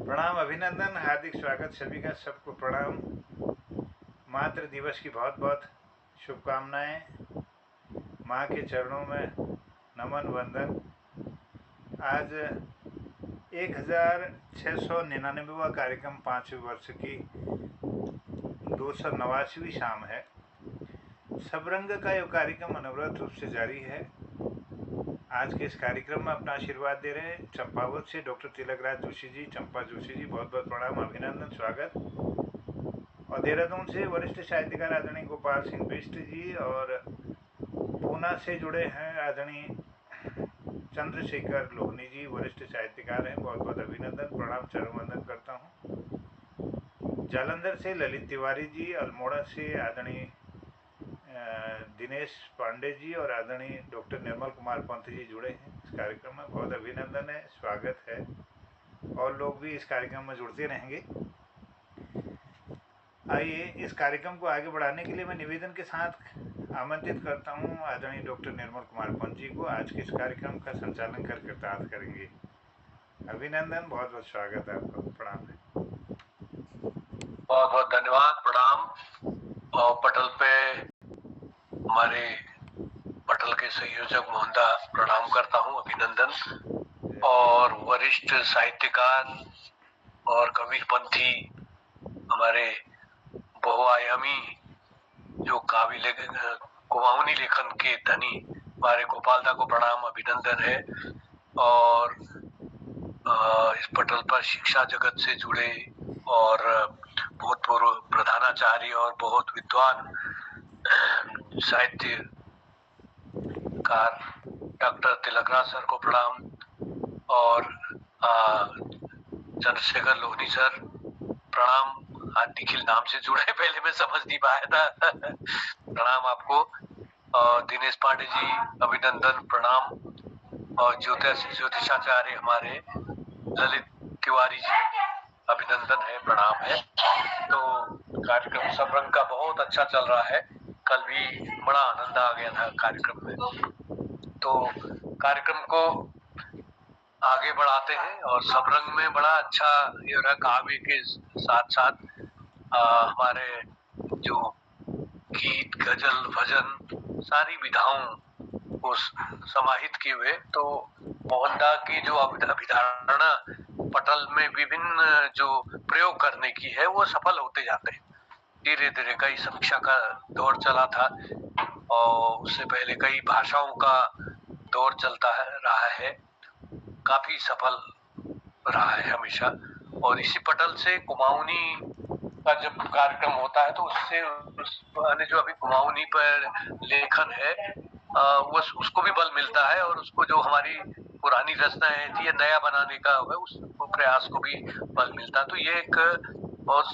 प्रणाम, अभिनंदन, हार्दिक स्वागत सभी का। सबको प्रणाम। मातृ दिवस की बहुत बहुत शुभकामनाएं। माँ के चरणों में नमन वंदन। आज 1699वां कार्यक्रम 5वें वर्ष की 289वीं शाम है। सबरंग का यह कार्यक्रम अनवरत रूप से जारी है। आज के इस कार्यक्रम में अपना आशीर्वाद दे रहे हैं चंपावत से डॉक्टर तिलकराज जोशी जी, चंपा जोशी जी, बहुत बहुत प्रणाम, अभिनंदन, स्वागत। और देहरादून से वरिष्ठ साहित्यकार आदरणीय गोपाल सिंह बिष्ट जी, और पूना से जुड़े हैं आदरणीय चंद्रशेखर लोहनी जी, वरिष्ठ साहित्यकार हैं, बहुत बहुत अभिनंदन, प्रणाम, चरण वंदन करता हूँ। जालंधर से ललित तिवारी जी, अल्मोड़ा से आदरणीय दिनेश पांडे जी और आदरणीय डॉक्टर निर्मल कुमार पंत जी जुड़े हैं इस कार्यक्रम में, बहुत अभिनंदन है, स्वागत है। और लोग भी इस कार्यक्रम में जुड़ते रहेंगे। आइए इस कार्यक्रम को आगे बढ़ाने के लिए मैं निवेदन के साथ आमंत्रित करता हूं आदरणीय डॉक्टर निर्मल कुमार पंत जी को। आज के इस कार्यक्रम का संचालन कर कृतार्थ करेंगे। अभिनंदन, बहुत बहुत स्वागत है आपका, प्रणाम है। बहुत बहुत धन्यवाद, प्रणाम। और पटल पे हमारे पटल के संयोजक मोहनदास, प्रणाम करता हूँ, अभिनंदन। और वरिष्ठ साहित्यकार और कबीरपंथी हमारे बहुआयामी जो काबिल कुमाऊनी लेखन के धनी हमारे गोपालदा को प्रणाम, अभिनंदन है। और इस पटल पर शिक्षा जगत से जुड़े और भूतपूर्व प्रधानाचार्य और बहुत विद्वान साहित्यकार डॉक्टर तिलकराज सर को प्रणाम, और चंद्रशेखर लोहनी सर प्रणाम। आज निखिल नाम से जुड़े, पहले मैं समझ नहीं पाया था प्रणाम आपको। और दिनेश पांडे जी, अभिनंदन, प्रणाम। और ज्योतिषाचार्य हमारे ललित तिवारी जी, अभिनंदन है, प्रणाम है। तो कार्यक्रम सबरंग का बहुत अच्छा चल रहा है। कल भी बड़ा आनंद आ गया था कार्यक्रम में। तो कार्यक्रम को आगे बढ़ाते हैं और सबरंग में बड़ा अच्छा ये रहा, काव्य के साथ साथ हमारे जो गीत, गजल, भजन, सारी विधाओं को समाहित किए हुए। तो मोहनदा की जो अभिधारणा पटल में विभिन्न जो प्रयोग करने की है वो सफल होते जाते हैं। धीरे धीरे कई समीक्षा का दौर चला था और उससे पहले कई भाषाओं का दौर चलता रहा है, काफी सफल रहा है हमेशा। और इसी पटल से कुमाऊनी का जब कार्यक्रम होता है तो उससे जो अभी कुमाऊनी पर लेखन है वो उसको भी बल मिलता है, और उसको जो हमारी पुरानी रचनाएं थी नया बनाने का है उस प्रयास को भी बल मिलता है। तो ये एक बहुत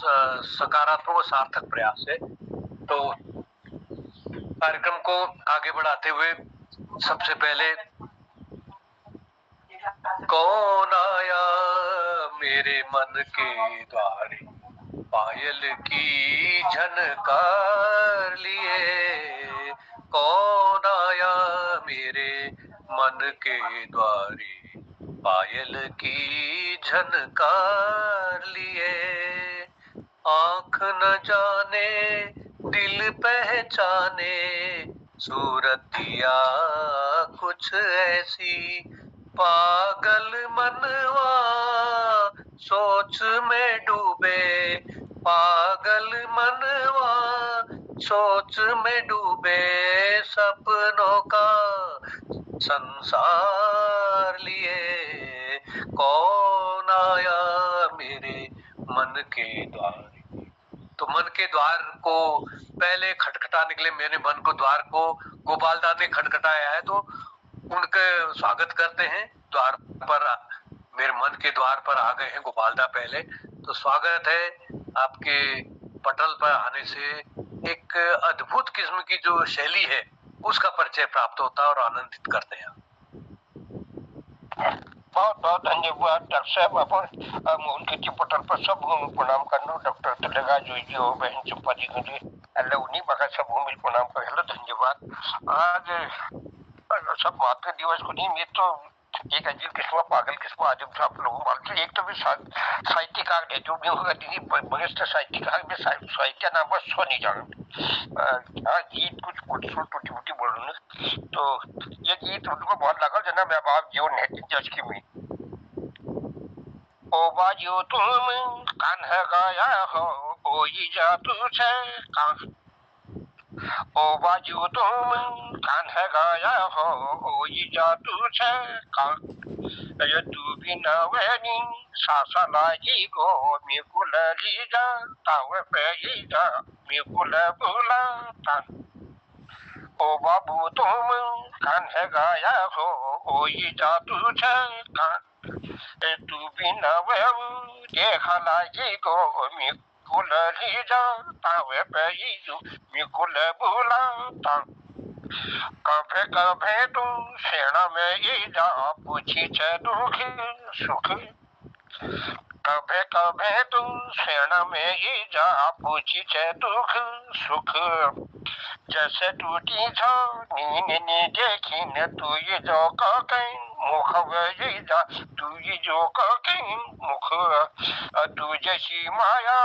सकारात्मक और सार्थक प्रयास है। तो कार्यक्रम को आगे बढ़ाते हुए सबसे पहले कौन आया मेरे मन के द्वारे, पायल की झनकार लिए, कौन आया मेरे मन के द्वारे, पायल की झनकार लिए। आंख न जाने दिल पहचाने, सूरतिया कुछ ऐसी, पागल मनवा सोच में डूबे, पागल मनवा सोच में डूबे, सपनों का संसार लिए, कौन आया मेरे मन के द्वार। तो मन के द्वार को पहले खटखटाने के लिए मेरे मन को द्वार को गोपालदा ने खटखटाया है, तो उनके स्वागत करते हैं। द्वार पर, मेरे मन के द्वार पर आ गए हैं गोपालदा पहले, तो स्वागत है आपके पटल पर आने से। एक अद्भुत किस्म की जो शैली है उसका परिचय प्राप्त होता है और आनंदित करते हैं। बहुत बहुत धन्यवाद डॉक्टर साहब। अपन उनके पटल पर सब प्रणाम करना, डॉक्टर तिलकराज जोशी हो, बहन चंपा जी के लिए उन्हीं बका सब मिल प्रणाम कर। हेलो, धन्यवाद। आज सब मातृ दिवस को नहीं, मैं तो एक अजीब किस्म पागल किस्म आदमी था आप लोग मानते। एक तो भी साहित्यकार है जो भी होगा दीदी बरिष्ठ साहित्यकार में साहित्य नाम बस सो नहीं जाना। गीत कुछ कुछ टूटी फूटी बोल रहा हूँ तो ये गीत उनको बहुत लगा जना मैं बाप जीवन है जज की में। ओ बाजू तुम कान्हा गाया हो कोई जादू से ओ बाजू तुम कान्हा गाया हो कोई जादू से ये तू बिना वेनी सासा लागी गो मिकुल लीजा तावे पेईजा मिकुल बुला ता ओ बाबू तुम कान्हा गाया हो कोई जादू से तू बिना वेऊ देखा लागी गो मिकुल लीजा तावे पेईजू मिकुल बुला ता कभे कभे तू सेना में ही जा पूछी छे दुख सुख कभे कभे तू सेना में ही जा पूछी छे दुख सुख जैसे टूटी छो नीन नी देखी न तू ये जो कहीं मुख वे जा तू ये जो कहीं मुख तू जैसी माया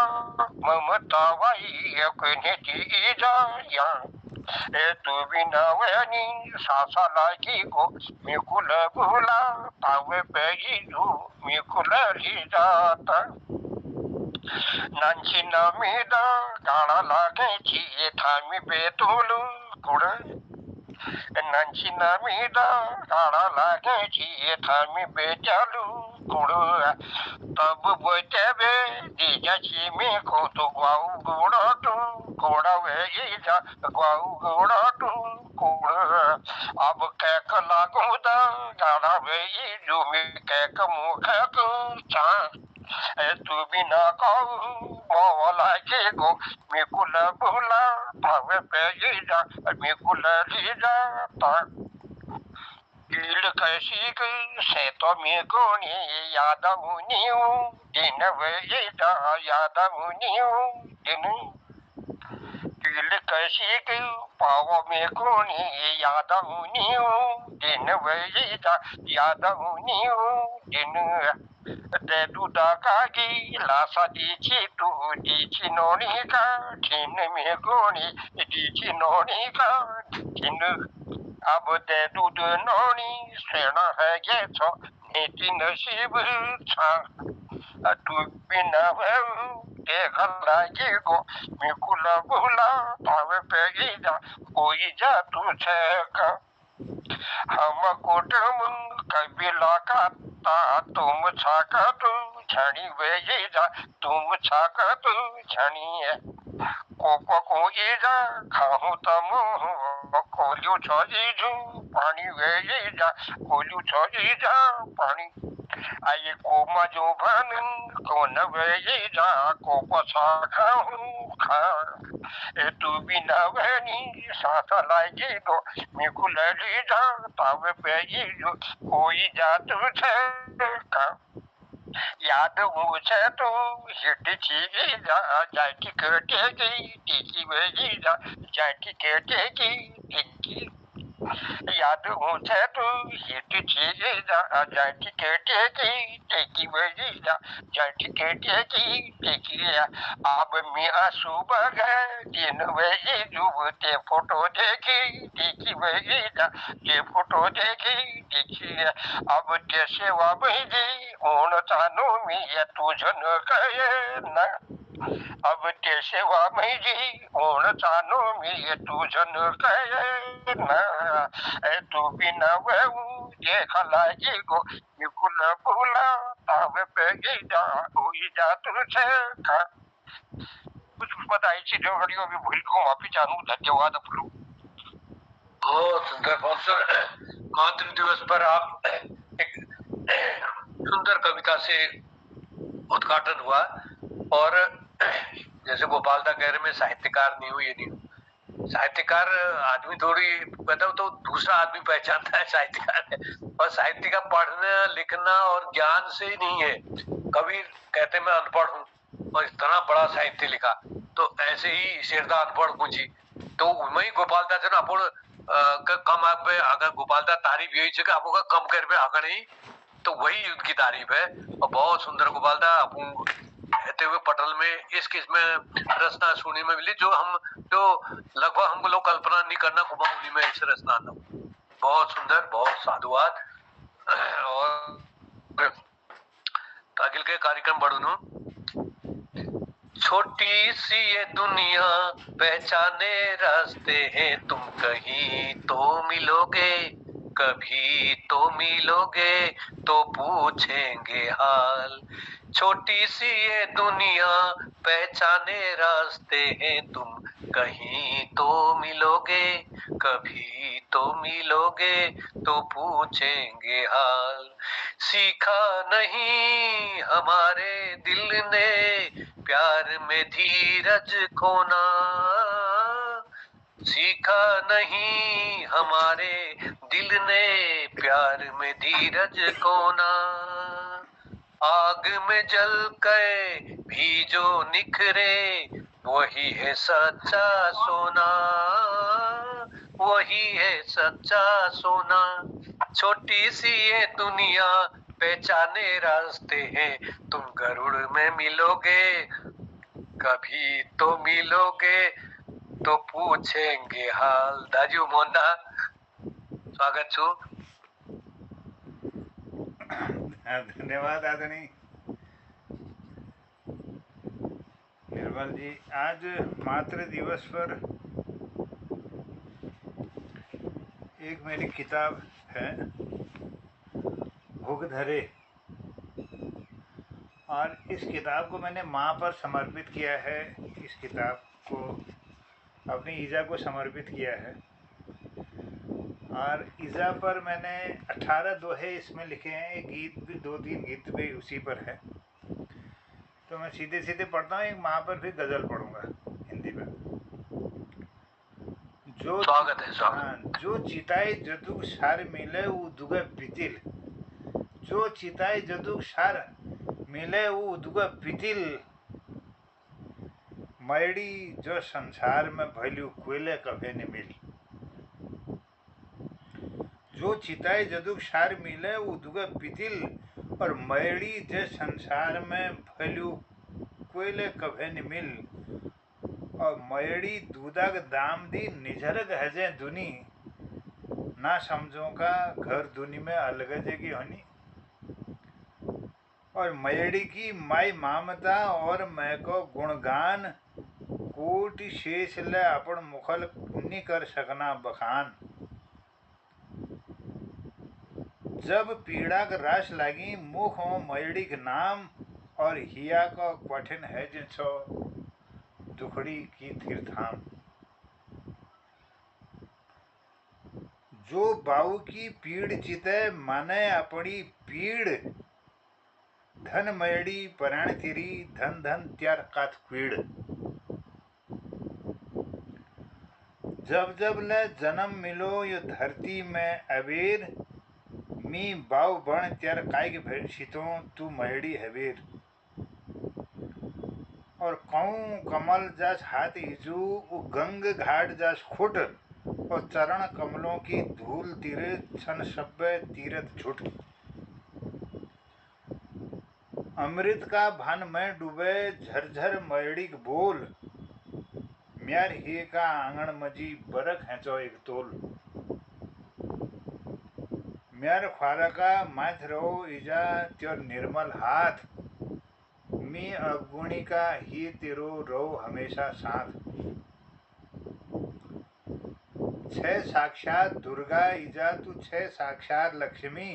ममता वाई कोने दी जा या तू बिना वनी सासा लागी गो मिकुल बुला तावे पेईजू मिकुल ली जाता नांची नमीदा गाणा लागे ची थामी बेतुलू कुड़ नांची नमीदा गाणा लागे ची थामी बेचालू कुड़ तब बोते बे दीजाची में को तो गाऊ गुड़ा तू घोड़ा वे जा गाऊ गुड़ा तू कुड़ अब कैक लागू दा गाणा वे जो में कैक मुख को चा तू बिना कहू मोला के गो मिकुल बुला भावे पेईजा मिकुल लीजा ता कील कैसी से तो मी कोनी याद मुनियो दिन वेईजा याद मुनियो दिन कील कैसी पावो में कोनी याद मुनियो दिन वेईजा याद मुनियो दिन ते दूधा कागी लासा दीची तू दीची नोनी का ठिन में गोनी दीची नोनी का ठिन अब ते दूध नोनी सेना है ये छो नीति नसीब छा तू बिना देख लागे गो मिकुल बुला तावे पेईजा कोई जा तू छे का हम कुटुंब कबीला का तुम छाका तू छणी वे जा तुम छाका तू छणी कोप कोई जा खाहू तम कोल्यू छोजी जू पानी वे जा कोल्यू छोजी जा पानी आई कोमा जो भन कोन वे जा कोप छाखाहू खा तू बिना वनी सासा लागी गो मिकुल ली जा तावे पेईजू कोई जादू छे का याद मुझे तू हिट चीगी जा जाटी कटेगी टिकी वेगी जा जाटी कटेगी टिकी याद मुझे तू हिट चीगी जा जाटी कटेगी टिकी वेगी जा जाटी कटेगी टिकी अब मिया सुबह गए दिन वेगी जुबते फोटो देखी टिकी वेगी जा ये फोटो देखी देखी अब ते सेवा भेजी ओण चानो मी तुझन कहे ना अब ते सेवा भेजी ओण चानो मी तुझन कहे ना तू बिना वेऊ देख लागी गो मिकुल बुला तावे पेगी जा कोई जा तुझे का कुछ बताइए जो घड़ियों में भूल को माफी चाहूँ धन्यवाद आप लोग। बहुत सुंदर गणतंत्र दिवस पर आप एक सुंदर कविता से उद्घाटन हुआ और जैसे गोपालदा कह रहे मैं साहित्यकार नहीं हूँ ये नहीं हूँ। साहित्यकार आदमी थोड़ी कहता हूँ तो दूसरा आदमी पहचानता है साहित्यकार है और साहित्य का पढ़ना लिखना और ज्ञान से ही नहीं है। कबीर कहते मैं अनपढ़ हूँ और इतना बड़ा साहित्य लिखा तो ऐसे ही शेरदा अनपढ़ पूछी तो वही गोपालदा से ना अपन कम आप पे अगर गोपालदा तारीफ यही है कि आपको कम कर पे आकर नहीं, तो वही युद्ध की तारीफ है। और बहुत सुंदर गोपालदा अपन कहते हुए पटल में इस किस में रचना सुनी में मिली जो लगभग हमको लोग कल्पना नहीं करना कुमाऊनी में इस रचना ना। बहुत सुंदर, बहुत साधुवाद। और अगिल के कार्यक्रम बढ़ू। छोटी सी ये दुनिया पहचाने रास्ते हैं, तुम कहीं तो मिलोगे, कभी तो मिलोगे, तो पूछेंगे हाल। छोटी सी ये दुनिया पहचाने रास्ते हैं, तुम कहीं तो मिलोगे, कभी तो मिलोगे, तो पूछेंगे हाल। सीखा नहीं हमारे दिल ने प्यार में धीरज खोना, सीखा नहीं हमारे दिल ने प्यार में धीरज खोना। आग में जल कर भी जो निखरे, वही है सच्चा सोना, वही है सच्चा सोना। छोटी सी ये दुनिया पहचाने रास्ते हैं, तुम गरुड़ में मिलोगे, कभी तो मिलोगे, तो पूछेंगे हाल। दाजू मोंदा स्वागत छू। धन्यवाद आदरणीय निर्मल जी। आज मातृ दिवस पर एक मेरी किताब है भूख धरे, और इस किताब को मैंने माँ पर समर्पित किया है। इस किताब को अपनी ईजा को समर्पित किया है, और ईजा पर मैंने 18 दोहे इसमें लिखे हैं। एक गीत भी, 2-3 गीत भी उसी पर है। तो मैं सीधे सीधे पढ़ता हूँ। एक माँ पर भी गज़ल पढ़ूंगा हिंदी में। जो स्वागत है, स्वागत। हाँ, जो चिताई जदुग सार मिले वो दुगा पितिल, जो चिताई जदुग सार मिले वो दुगा पितिल, मैडी जो संसार में भैल्यू कोयले कभे न मिल। जो चिताई जदुग सार मिले वो दुगा पितिल, और मैडी जो संसार में भैल्यू कोयले कभे न मिल। और मैडी दूधक दाम दी निझरग हजे दुनी, ना समझो का घर दुनी में अलग जगी होनी। और मैडी की माई मामता और मैं को गुणगान, कोटि शेष ले अपन मुखल नहीं कर सकना बखान। जब पीड़ा का राश लगी मुख हो मैडी के नाम, और हिया को कठिन है जिसो दुखड़ी की तीर्थाम। जो बाऊ की पीड़ चिते माने अपनी पीड़, धन मैडी पराण तिरी धन धन त्यार कात पीड़। जब जब ले जन्म मिलो यो धरती में अबेर, मी बाऊ बण त्यार कायक भेषितो तू मैडी हबेर। और कौं कमल जस हाथ इजू उ गंग घाट जस खुट, और चरण कमलों की धूल तीरे छन सब्बे तीरथ झुट। अमृत का भान में डूबे झरझर मैडिक बोल, म्यार हे का आंगन मजी बरक हैचो एक तोल। म्यार ख्वारा का माथ रहो इजा त्योर निर्मल हाथ, मी अवगुणी का ही तेरो रहो हमेशा साथ। छह साक्षात दुर्गा इजा तू छह साक्षात लक्ष्मी,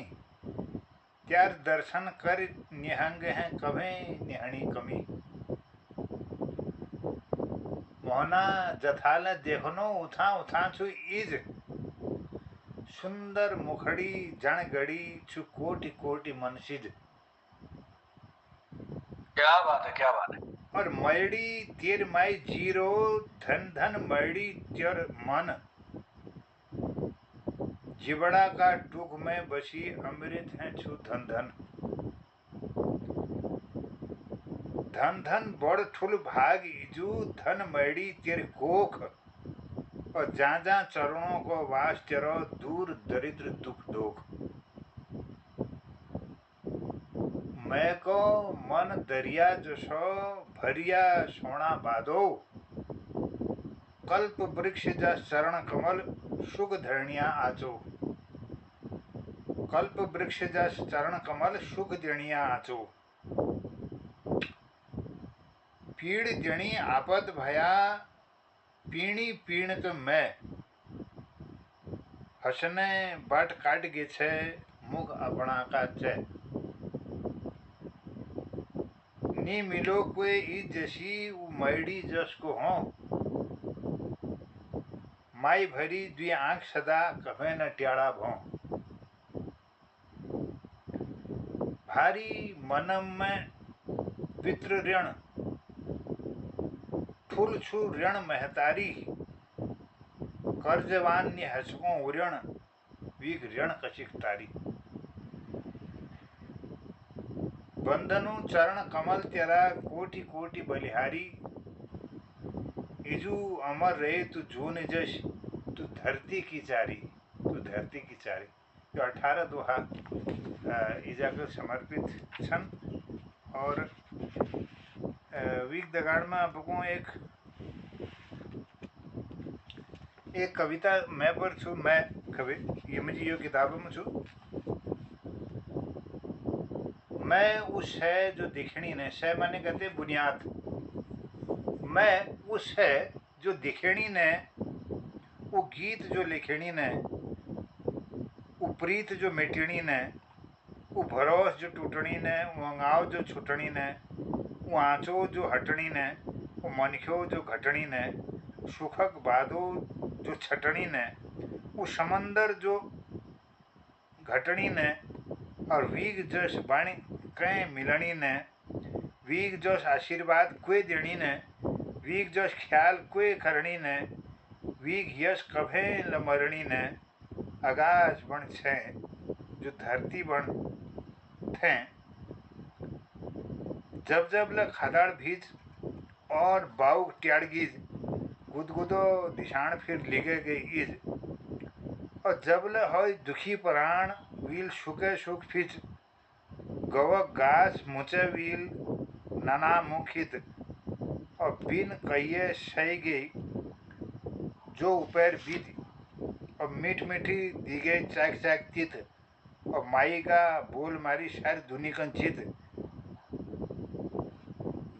त्यार दर्शन कर निहंग हैं कभे निहणी कमी। मोहना जथाल देखनो उठा उठा छु इज, सुंदर मुखड़ी जन गड़ी छु कोटि कोटि मनसिज। क्या बात है, क्या बात है। और मैडी तेर माई जीरो, धन धन मैडी तेर मन। जिबड़ा का टूक में बसी अमृत है छु धन धन। धन धन बड़ ठुल भाग इजू, धन मैडी तेर कोख। और जहाँ जहाँ चरणों को वास तेरो, दूर दरिद्र दुख दोख। मैं को मन दरिया जसो, भरिया सोना बादो। कल्प वृक्ष जस चरण कमल, सुख धरणिया आचो। कल्प वृक्ष जस चरण कमल, सुख धरणिया आचो। पीड़ जणी आपद भया, पीणी पीणत मैं। हसने बाट काट गे छे, मुख अपना का चे। नी मिलो कोई ई जसी, उ मैडी जस को हो। माई भरी द्वी आंख सदा, कभे न ट्याड़ा भो। भारी मनम में पितृ ऋण, फूल छू ऋण महतारी। कर्जवान्य हसको उऋण, वीग ऋण कशिक तारी। बंधनु चरण कमल तेरा, कोटि कोटि बलिहारी। इजू अमर रहे तू जून जश, तू धरती की चारी। तू धरती की चारी। जो 18 दोहा ईजागर समर्पित छन। और वीक दगाड़ में आपको एक कविता मैं पर छू। मैं कवि ये मुझे यो किताब में छू। मैं उस है जो दिखणी ने, से माने कहते बुनियाद। मैं उस है जो दिखणी ने, वो गीत जो लिखणी ने, वो प्रीत जो मिटणी ने, वो भरोस जो टूटणी ने, वो अंगाव जो छुटणी ने, वो आँचो जो हटणी ने, वो मनख्यो जो घटणी ने, सुखक बादो जो छटणी ने, वो समंदर जो घटणी ने, और वीग जस बाणी कहीं मिलनी ने, वीग जस आशीर्वाद कोई देनी ने, वीग जस ख्याल कोई करनी ने, वीग यश कभे लमरणी ने। आकाश बन छे जो धरती बन थे, जब जब ल खदाड़ भीज और बाऊ ट्याड़गीज, गुदगुदो दिशान फिर लिगे गई इज। और जब ल होय दुखी प्राण, वील सुखे सुख फिज। गवक घास मुचे वील नाना मुखित, और बिन कहिए सही गई जो ऊपर बीत। और मीठ मीठी दी गई चाक चाक चित, और माई का बोल मारी सारी दुनिकन चित।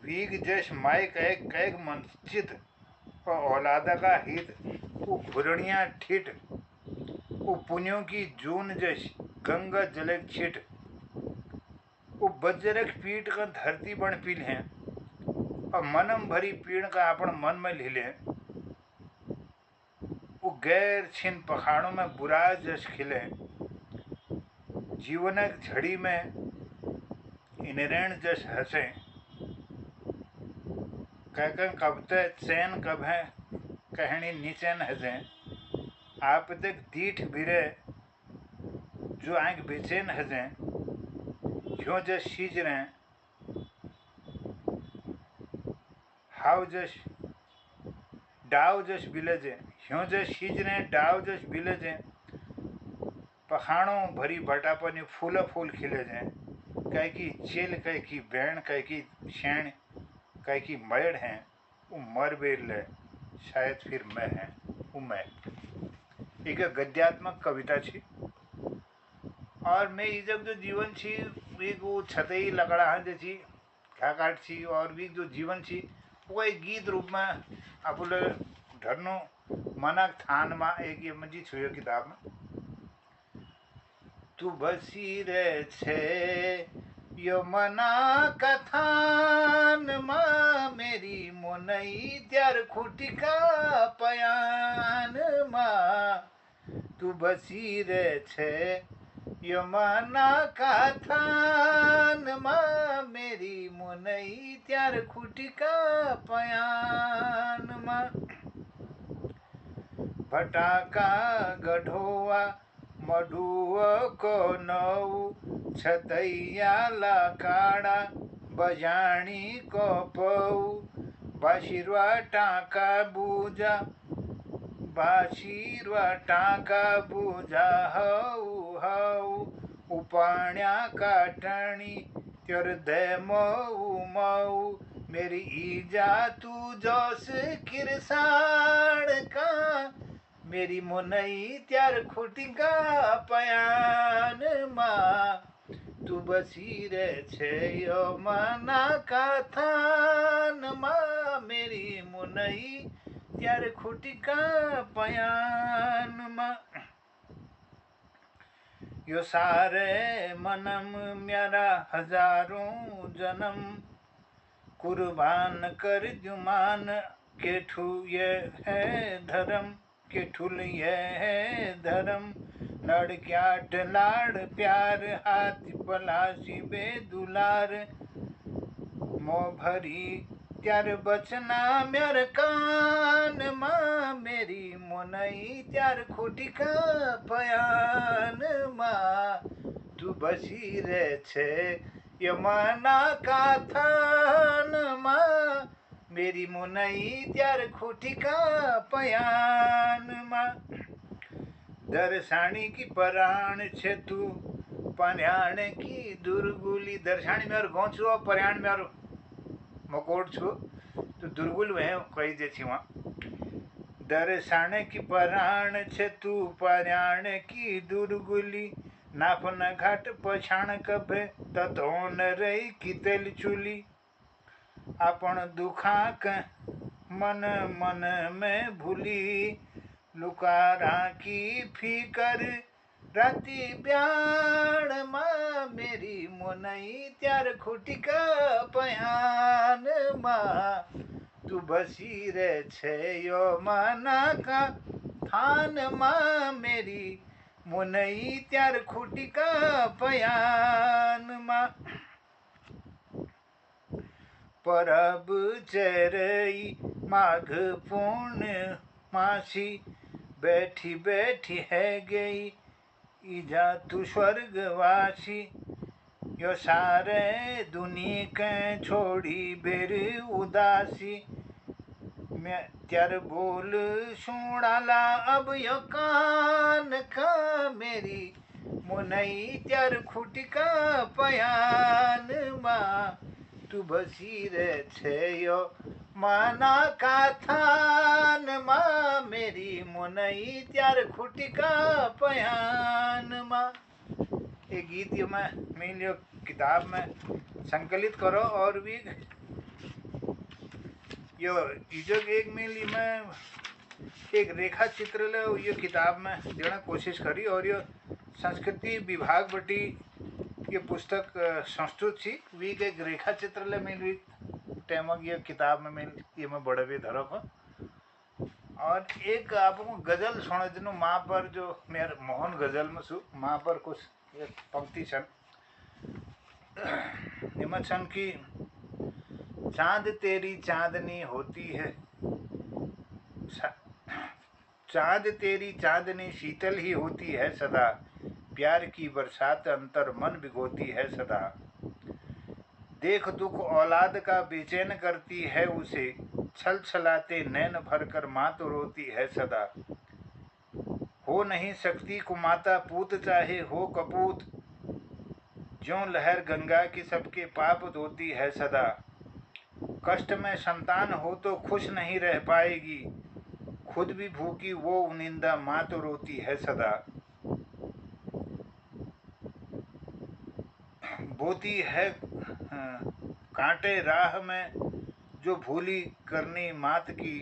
वीग जस माई कैक कैक मन चित, और औलादा का हित वो घुरनिया ठिठ। वो पुण्यों की जून जस गंगा जलक छिट। वो बजरक पीठ का धरती बन पील हैं, और मनम भरी पीड़ का अपन मन में ले ले। वो गैर छिन पखाड़ों में बुरा जस खिले, जीवनक झड़ी में इनरेण जस हंसे। कहकर कबते चैन कब है, कहनी नीचैन हंसे। आप तक दीठ बिरे जो आंख बेचैन हंसे। क्यों जस सीज रहे हाउ जस डाव जस बिलजे। ह्यो जस सीज रहे डाव जस बिलजे। पखाणों भरी बटापनी फूल फूल खिले जाए। कह की चेल, कह की बैण, कह की शैण, कह की मैड़ है। वो मर बेर ले शायद फिर मैं है वो मैं। एक गद्यात्मक कविता छी। और मैं ये जब जो जीवन छी वी वो छतई लकड़ा जे छी घा काट छी। और वी जो जीवन छी वो एक गीत रूप में आपुले ढरनो मनक थान में एक ये मजी छुयो किताब में। तू बसी रे छे यो मना कथान मां, मेरी मुनई त्यार खुटिका पयान मां। तू बसी रे छे यो मना कथान मां, मेरी मुनई त्यार खुटिका पयान मां। भटाका गढ़ोआ मडुओ को नौ, छतैया लाकाड़ा बजाणी को पौ। बाशिरवा टाका बूजा बाशीरवा टाका बुझा हऊ हऊ उपाण्या काटणी त्योरदय मऊ मऊ मेरी ईजा तू जोस किरसाण का मेरी मुनई त्यार खुटिका पयान माँ तू बसी रे छे यो मना का थान माँ मेरी मुनई त्यार खुटिका पयान माँ यो सारे मनम म्यारा हजारों जन्म कुर्बान कर जुमान के ठू ये है धर्म के ठुल ये है धर्म लड़क्याट लाड़ प्यार हाथ पलासी बे दुलार मो भरी त्यार बचना म्यार कान माँ मेरी मुनई त्यार खुटिका पयान माँ तू बसी रे छे यमना का थान माँ मेरी मुनई त्यार खुटिका पयान माँ दर्शाणी की पराण छे तू पन्याण की दुर्गुली दर्शाणी में गौचो पर्याण में मकोड़ छो तो दुर्गुल वह कही दे छी वहाँ दर्शाण की पराण छे तू पर्याण की दुर्गुली नाफन घाट पछाण कभे ततोन रही कितल चुली अपन दुखाक मन मन में भूली लुकारा की फीकर राती ब्याण माँ मेरी मुनई त्यार खुटिका पयान माँ तू बसी रे छे यो मना का थान माँ मेरी मुनई त्यार खुटिका पयान माँ परब चरई माघ पूर्ण मासी बैठी बैठी है गई ईजा तू स्वर्गवासी यो सारे दुनी के छोड़ी बेर उदासी मैं त्यार बोल सुनाला अब यो कान का मेरी मुनई त्यार खुटिका पयान माँ तू बसी रे छे यो मना का थान माँ मेरी मुनई त्यार खुटिका पयान माँ। ये गीत ये मैं मिलियो किताब में संकलित करो और भी यो जो एक मिली में एक रेखा चित्र ले ये किताब में देना कोशिश करी और ये संस्कृति विभाग बटी ये पुस्तक संस्तुत थी वी के एक रेखा चित्र ले मिली टेमक ये किताब में मिल ये मैं बड़े भी धरो को और एक आपको गजल सुने दिनों माँ पर जो मेरे मोहन गजल में सु माँ पर कुछ ये पंक्ति छन निमत छन की चांद तेरी चांदनी होती है चांद तेरी चांदनी शीतल ही होती है सदा प्यार की बरसात अंतर मन भिगोती है सदा देख दुख औलाद का बेचैन करती है उसे छल छलाते नैन भरकर माँ तो रोती है सदा हो नहीं सकती कुमाता पूत चाहे हो कपूत ज्यों लहर गंगा की सबके पाप धोती है सदा कष्ट में संतान हो तो खुश नहीं रह पाएगी खुद भी भूखी वो निंदा माँ तो रोती है सदा बोती है कांटे राह में जो भूली करनी मात की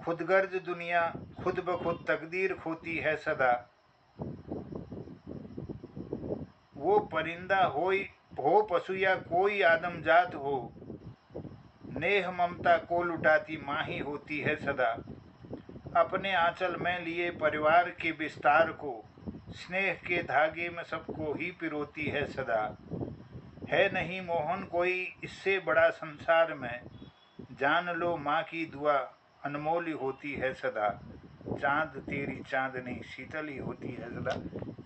खुदगर्ज दुनिया खुद ब खुद तकदीर खोती है सदा वो परिंदा हो पशु या कोई आदमजात हो नेह ममता को लुटाती माँ ही होती है सदा अपने आंचल में लिए परिवार के विस्तार को स्नेह के धागे में सबको ही पिरोती है सदा है नहीं मोहन कोई इससे बड़ा संसार में जान लो माँ की दुआ अनमोल ही होती है सदा चांद तेरी चांदनी शीतल ही होती है सदा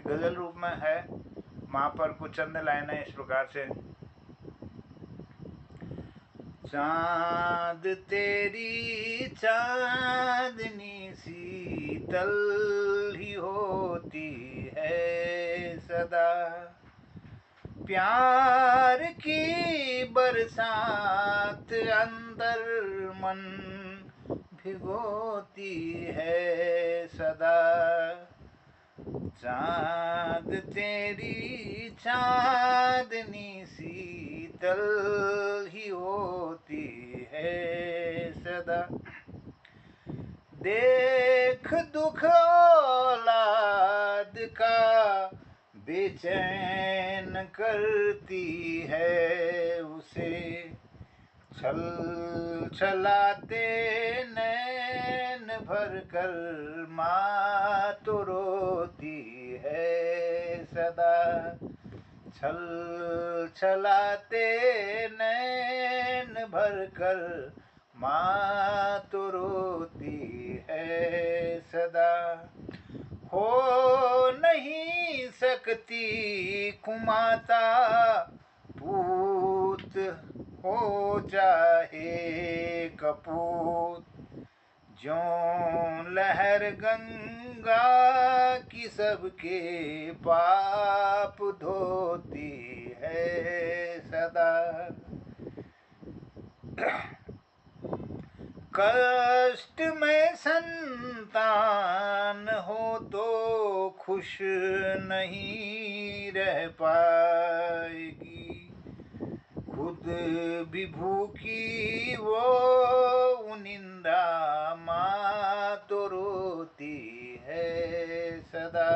गजल रूप में है माँ पर कुछ चंद लाइनें इस प्रकार से चांद तेरी चांदनी शीतल ही होती है सदा, प्यार की बरसात अंदर मन भिगोती है सदा। चांद तेरी चांदनी शीतल ही होती है सदा, देख दुख औलाद का बेचैन करती है उसे, छल छलाते नैन भर कर माँ तो रोती है सदा, छल छलाते नैन भर कर माँ तो रोती है सदा। हो नहीं सकती कुमाता पूत, हो चाहे कपूत, ज्यों लहर गंगा की सबके पाप धोती है सदा। कष्ट में संतान हो तो खुश नहीं रह पाएगी, खुद भी भूखी वो निंदा माँ तो रोती है सदा,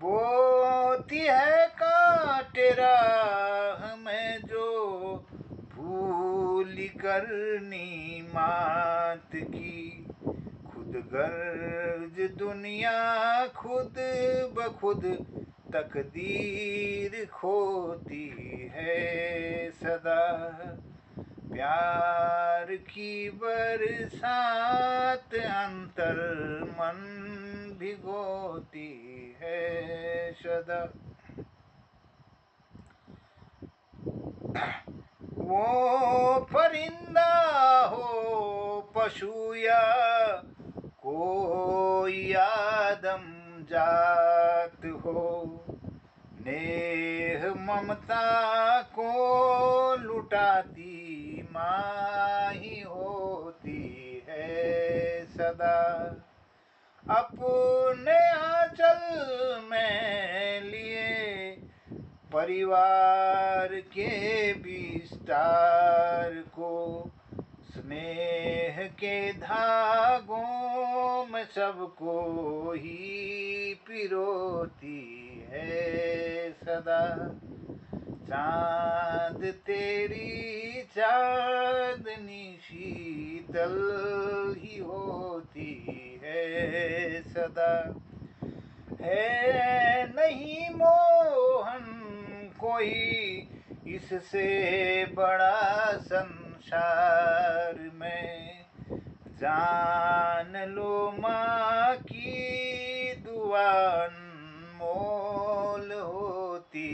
बोती है कांटे राह में जो भूल करनी मात की, खुद गर्ज दुनिया खुद बखुद तकदीर खोती है सदा, प्यार की बरसात अंतर मन भिगोती है सदा। वो परिंदा हो पशु या कोई आदम जात हो, नेह ममता को लुटाती माँ ही होती है सदा, अपने आंचल में लिए परिवार के विस्तार को, स्नेह के धागों में सबको ही पिरोती है सदा, चांद तेरी चांदनी शीतल ही होती है सदा। है नहीं मोहन कोई इससे बड़ा संसार में, जान लो माँ की दुआ अनमोल होती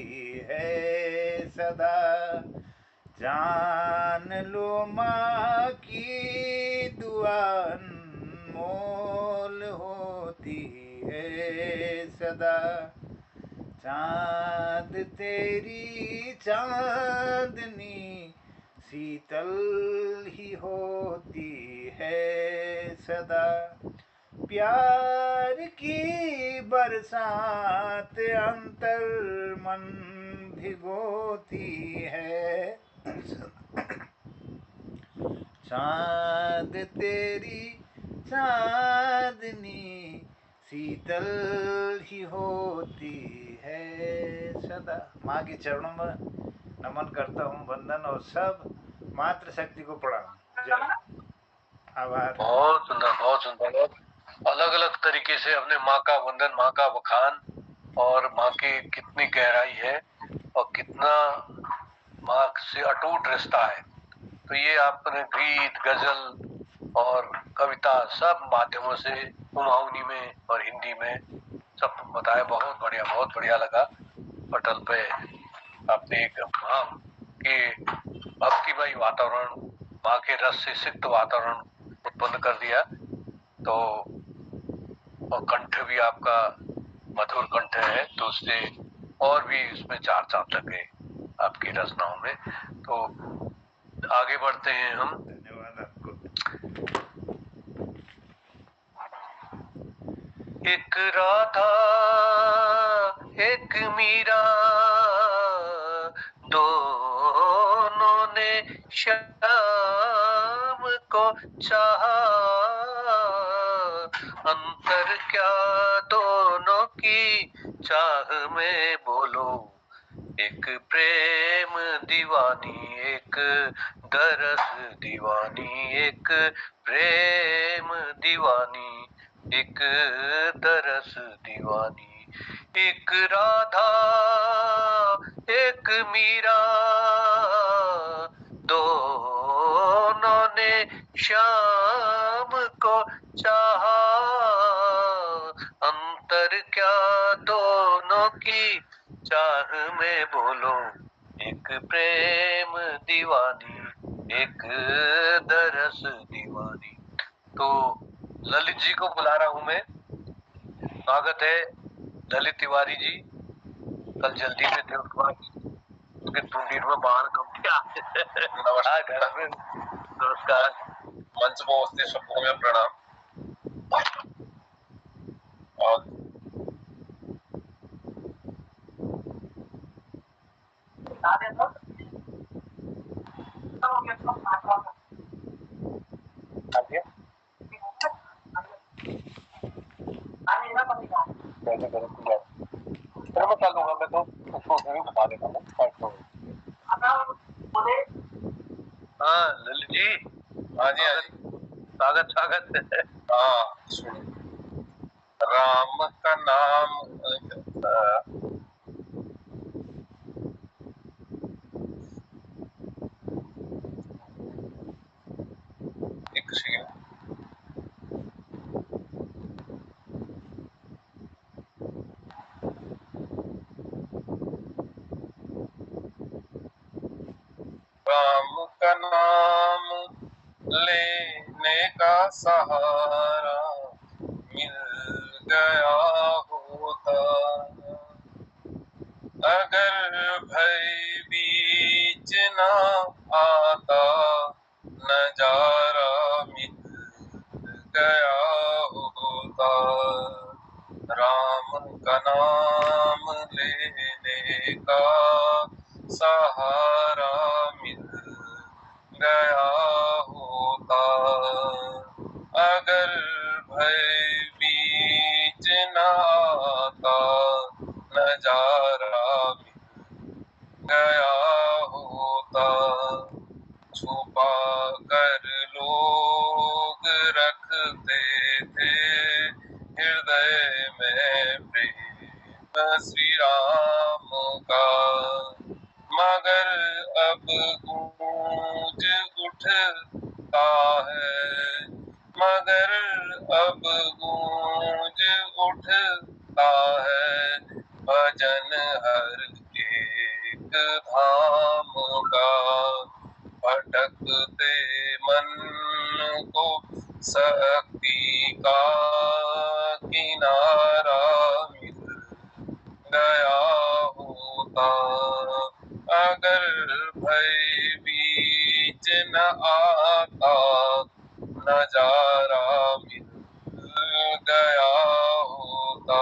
है सदा, जान लो माँ की दुआ अनमोल होती है सदा, चांद तेरी चांदनी शीतल ही होती है सदा, प्यार की बरसात अंतर मन भिगोती है, चांद तेरी चांदनी शीतल ही होती है सदा। माँ के चरणों में नमन करता हूँ, वंदन, और सब मातृशक्ति को प्रणाम। जय, आभार। बहुत सुंदर, बहुत सुंदर। अलग अलग तरीके से अपने माँ का वंदन, माँ का बखान, और माँ की कितनी गहराई है और कितना माँ से अटूट रिश्ता है। तो ये आपने गीत, गजल और कविता सब माध्यमों से कुमाऊनी में और हिंदी में सब बताया। बहुत बढ़िया, बहुत बढ़िया लगा। पटल पे आपने एक माँ के भक्तिमय वातावरण, माँ के रस से सिक्त वातावरण उत्पन्न कर दिया। तो और कंठ भी आपका मधुर कंठ है, तो उससे और भी उसमें चार चांद लग गए आपकी रचनाओं में। तो आगे बढ़ते हैं हम। धन्यवाद आपको। एक राधा एक मीरा, दोनों ने श्याम को चाहा, अंतर क्या दोनों की चाह में बोलो, एक प्रेम दीवानी एक दरस दीवानी, एक प्रेम दीवानी एक दरस दीवानी। एक राधा एक मीरा, दोनों ने श्याम को चाहा, अंतर क्या दोनों की चाह में बोलो, एक प्रेम दीवानी एक दरस दीवानी। तो ललित जी को बुला रहा हूं मैं। स्वागत है ललित तिवारी जी। कल जल्दी से थे उनके टूंडीर में बाहर कम क्या। नमस्कार। नमस्कार। मंच पर उपस्थित सबको मेरा प्रणाम। और आगे कैसे करें पूजा? चलो मैं चल दूंगा, मैं तो उसको भी बता देता हूँ। हाँ ललित जी। हाँ जी, हाँ जी। स्वागत स्वागत। हाँ सुनिए, राम का नाम एक सेकंड। राम का नाम लेने का सहारा मिल गया होता, अगर भय बीच ना आता नजारा मिल गया होता। राम का नाम लेने का सहारा मिल गया होता, अगर भय बीच न आता नजारा मिल गया होता। छुपा कर लोग रखते थे हृदय में प्रेम श्री राम का, मगर अब गूंज उठता है, मगर अब गूंज उठता है भजन हर एक धाम का। भटकते मन को शक्ति का किनारा मिल गया होता, अगर भय बीच न आता नजारा मिल गया होता।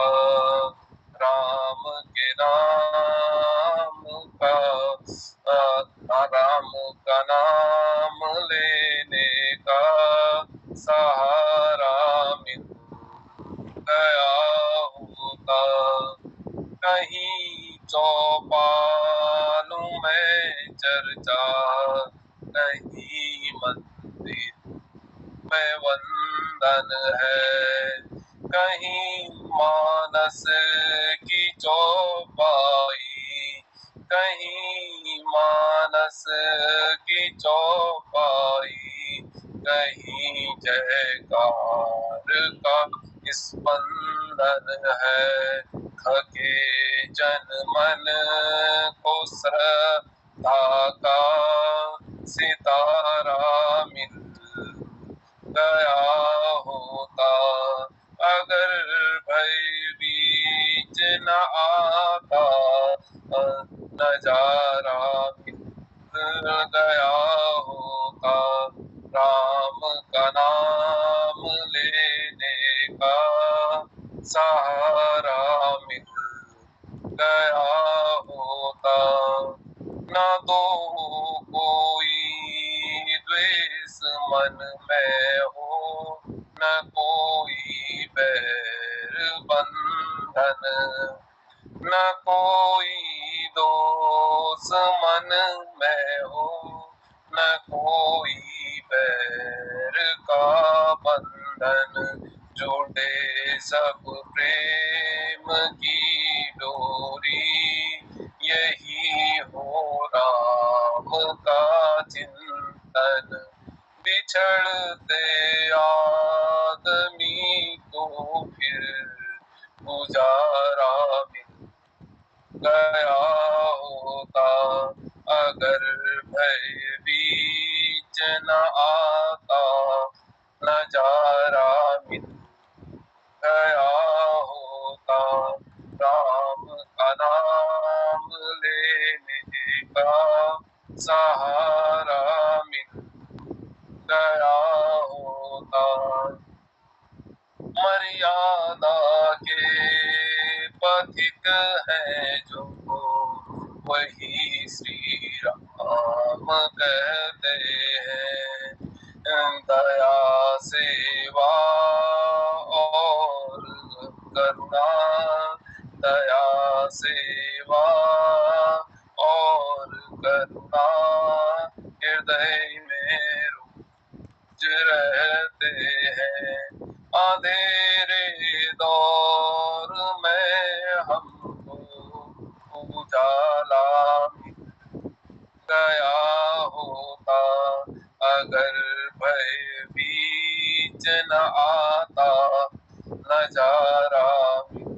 राम के नाम का राम का नाम लेने का सहारा मिल गया होता, कहीं चौपालों में चर्चा, कहीं मंदिर में वंदन है, कहीं मानस की चौपाई, कहीं मानस की चौपाई, कहीं जयकार का स्पंदन है। थके जन मन को श्रद्धा का सितारा मिल गया होता, अगर भय बीच न आता, नजारा मिल गया होता, राम का नाम लेने का सहारा मिल गया होता, न तो कोई द्वेष मन में हो, न कोई बैर बंधन, न कोई दोष मन में हो, न कोई बैर का बंधन, जोड़े सब प्रेम की डोरी, यही हो राम का चिंतन, बिछड़ते आदमी को फिर गुजारा मिल गया होता, अगर भय बीच न आता, नजारा मिल गया होता, राम का नाम लेने का सहारा मिल गया होता, मर्यादा के पथिक है जो, वही श्री राम कहते हैं, दया सेवा और करुणा, दया सेवा और करुणा, हृदय में रोज रहते हैं, अंधेरे दौर में हमको उजाला मिल गया होता, अगर भय बीच न आता, नजारा मिल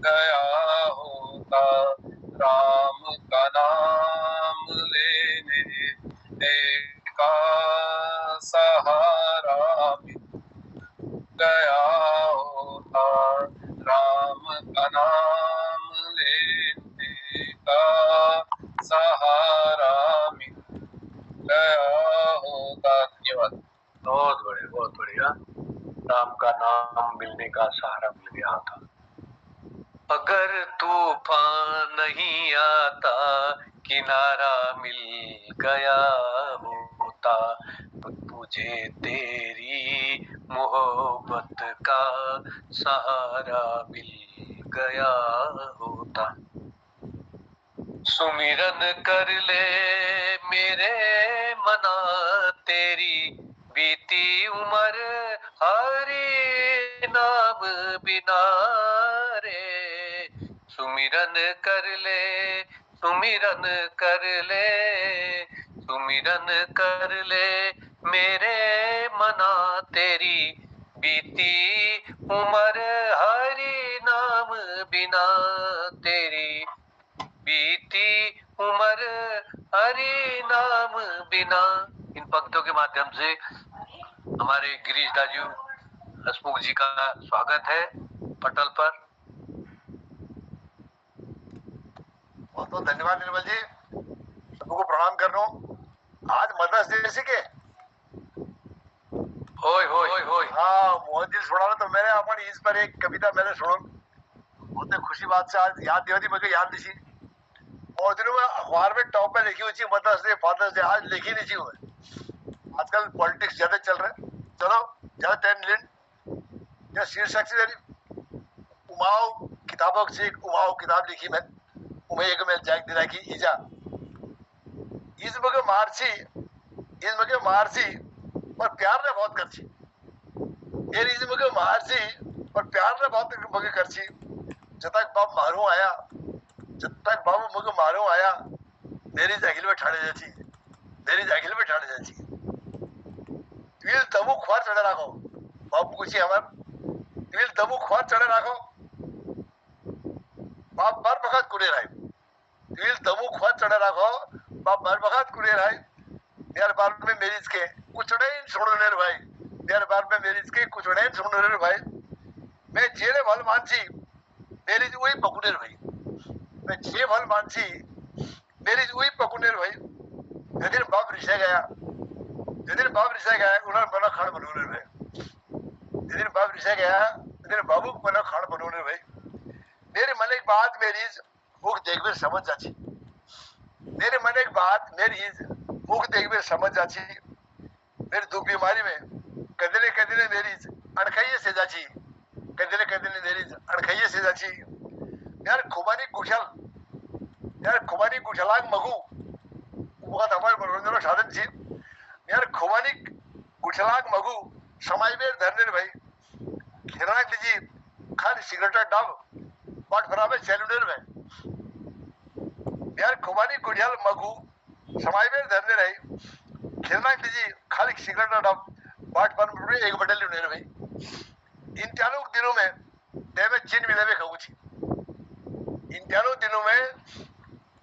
गया होता, राम का नाम लेने का सहारा मिल गया होता, राम का नाम लेने का सहारा मिल गया होता। धन्यवाद। बहुत बढ़िया। राम का नाम मिलने का सहारा मिल गया था। अगर तूफान नहीं आता, किनारा मिल गया होता, तुझे तेरी मोहब्बत का सहारा मिल गया होता, सुमिरन कर ले मेरे मना तेरी, बीती उम्र हरि नाम बिना रे, सुमिरन कर ले, सुमिरन कर ले, सुमिरन कर ले मेरे मना तेरी, बीती उम्र हरि नाम बिना तेरी, बीती उम्र हरि नाम बिना। इन पंक्तियों के माध्यम से हमारे गिरीश दाजू हसमुख जी का स्वागत है पटल पर। बहुत बहुत धन्यवाद निर्मल जी, सबको प्रणाम कर रहा हूँ। आज मदर्स डे सी के होय होय होय होय। हाँ, मोहन जी सुना तो मैंने अपन इस पर एक कविता मैंने सुनो, बहुत खुशी बात से आज याद दिवा दी, मुझे याद नहीं। और दिनों में अखबार में टॉप में लिखी हुई थी मदर्स डे फादर्स डे, आज लिखी नहीं थी वो। आजकल पॉलिटिक्स ज्यादा चल रहा है, चलो ज्यादा टाइम लें या शीर्षक से उमाओ किताबों से एक उमाओ किताब लिखी मैं, उमे एक में जैक दिला की ईजा इसमें मारसी और प्यार ने बहुत करची, ये इसमें मारसी और प्यार ने बहुत मगे करची, जब तक बाप मारू आया, जब तक बाबू मुझे मारू आया, मेरी जागिल में ठाणे जाची, मेरी जागिल में ठाणे जाची, ट्विल दमू ख्वार चढ़े राखो, बाप कुछ हमार ट्विल दमू ख्वार चढ़े राखो, बाप बार बखत कुड़े राय, ट्विल दमू ख्वार चढ़े राखो, बाप बार बखत कुड़े राय, मेरे बार में मेरी के कुचड़े सुनो रे भाई, मेरे बार में मेरी के कुचड़े सुनो रे भाई, मैं जेरे भल मानसी मेरी वही पकुनेर भाई, मैं जे भल मानसी मेरी वही पकुनेर भाई। जदिन बाप रिसा गया, जदिन बाप रिसा गया उन्होंने बना खान बनोने भाई, जदिन बाप रिसा गया जदिन बाबू बना खान बनोने भाई। मेरे मन एक बात मेरी मुख देख कर समझ जाती, मेरे मन एक बात मेरी मुख देख कर समझ जाती, मेरी दुख बीमारी में कदले मेरी अड़खाइए से जाची, कदले मेरी अड़खाइए से जाची। यार खुमानी कुशल, यार खुमानी कुशलांग मगू बहुत हमारे मनोरंजन साधन थी। यार खुमानी कुशलांग मगू समय में धरने भाई खिराक लीजिए खाली सिगरेट डाल पाट फरावे सेलुलर में। यार खुमानी कुशल मगू समय में धरने रही खिराक लीजिए खाली सिगरेट डाल पाट पर एक बटल लेने भाई। इन चारों दिनों में देह में चिन्ह मिले हुए खाऊ छी, इन चारों दिनों में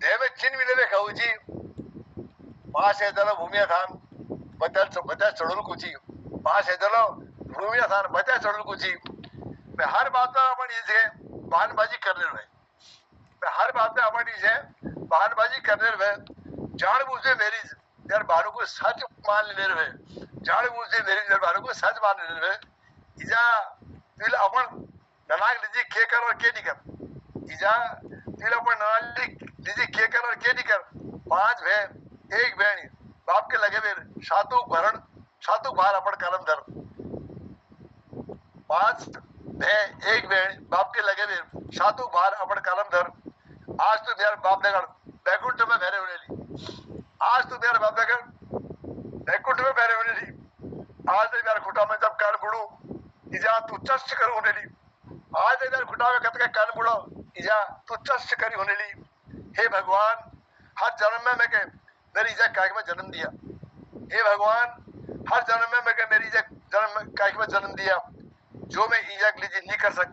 देह में चिन्ह मिले हुए खाऊ छी। पास है दलो भूमिया थान बता चढ़ोल कुची, पास है दलो भूमिया थान बता चढ़ोल कुची। मैं हर बात में हमारी से बहानबाजी करने रहे, मैं हर बात में हमारी से बहानबाजी करने रहे। जान बूझे मेरी यार बारों को सच मान लेने रहे, जान बूझे मेरी यार बारों को सच मान लेने रहे। इजा तिल अपन ननाग लीजिए के कर और के नहीं कर, इजा तिल अपन ननाग लीजिए के कर और के नहीं कर। पांच भे एक बहन बाप के लगे मेरे सातों भरण सातों भार अपन कलम धर। पांच भे एक बहन बाप के लगे मेरे सातों भार अपन कलम धर। आज तो मेरा बाप नगर बैकुंठ में भरे होने ली, आज तो मेरा बाप नगर बैकुंठ में भरे होने ली। आज तो मेरा खुटा में जब कान बुड़ू इजा तू चस्ट कर होने ली, आज तो मेरा खुटा में कत का कान बुड़ो इजा तू चस्ट करी होने ली। हे भगवान हर जन्म में मैं के मेरी इजा कायक में जन्म दिया, हे भगवान हर जन्म में मैं के मेरी इजा जन्म कायक में जन्म दिया। जो मैं इजा लीजिए नहीं कर सक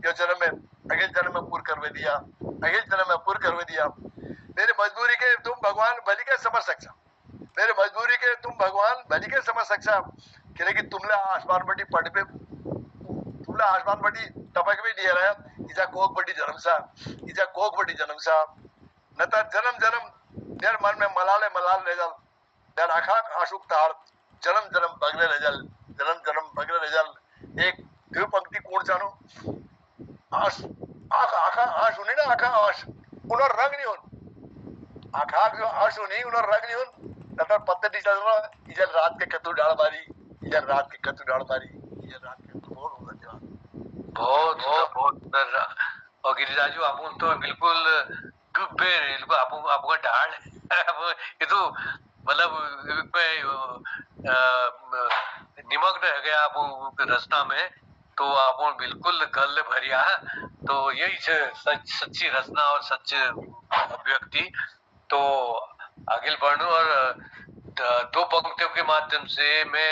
यो जन्म में अगले जन्म में पूर्ण करवे दिया, अगले जन्म में पूर्ण करवे दिया। मेरे मजबूरी के तुम भगवान भली के समझ सकता, मेरे मजबूरी के तुम भगवान भली के समझ सकता। लेकिन तुमने आसमान बड़ी पढ़ पे तुमने आसमान बड़ी टपक भी दिया रहा इजा कोक बड़ी जन्म सा, इजा कोक बड़ी जन्म सा न तो जन्म जन्म मेरे मन में मलाल रह जाल, मेरे आँखा आंसू तार जन्म जन्म बगले रह जाल, जन्म जन्म बगले रह जाल। एक दो पंक्ति कोण जानो आंस आँखा आंसू नहीं ना आँखा आंस उन्होंने रंग नहीं होन, आँखा जो आंसू नहीं उन्होंने रंग नहीं होन। नतर पत्ते नहीं चल रहा इधर रात के कतु डाल मारी, इधर रात के कतु डाल मारी, इधर रात के कतु बहुत होगा जवान बहुत बहुत सुंदर। और गिरिराजू आप तो बिल्कुल डूबे आपका ढाल ये तो मतलब निमग्न रह गया आप रचना में, तो आप बिल्कुल गल भरिया। तो यही सच्ची रचना और सच अभिव्यक्ति। तो आगे बढ़ू और दो पंक्तियों के माध्यम से मैं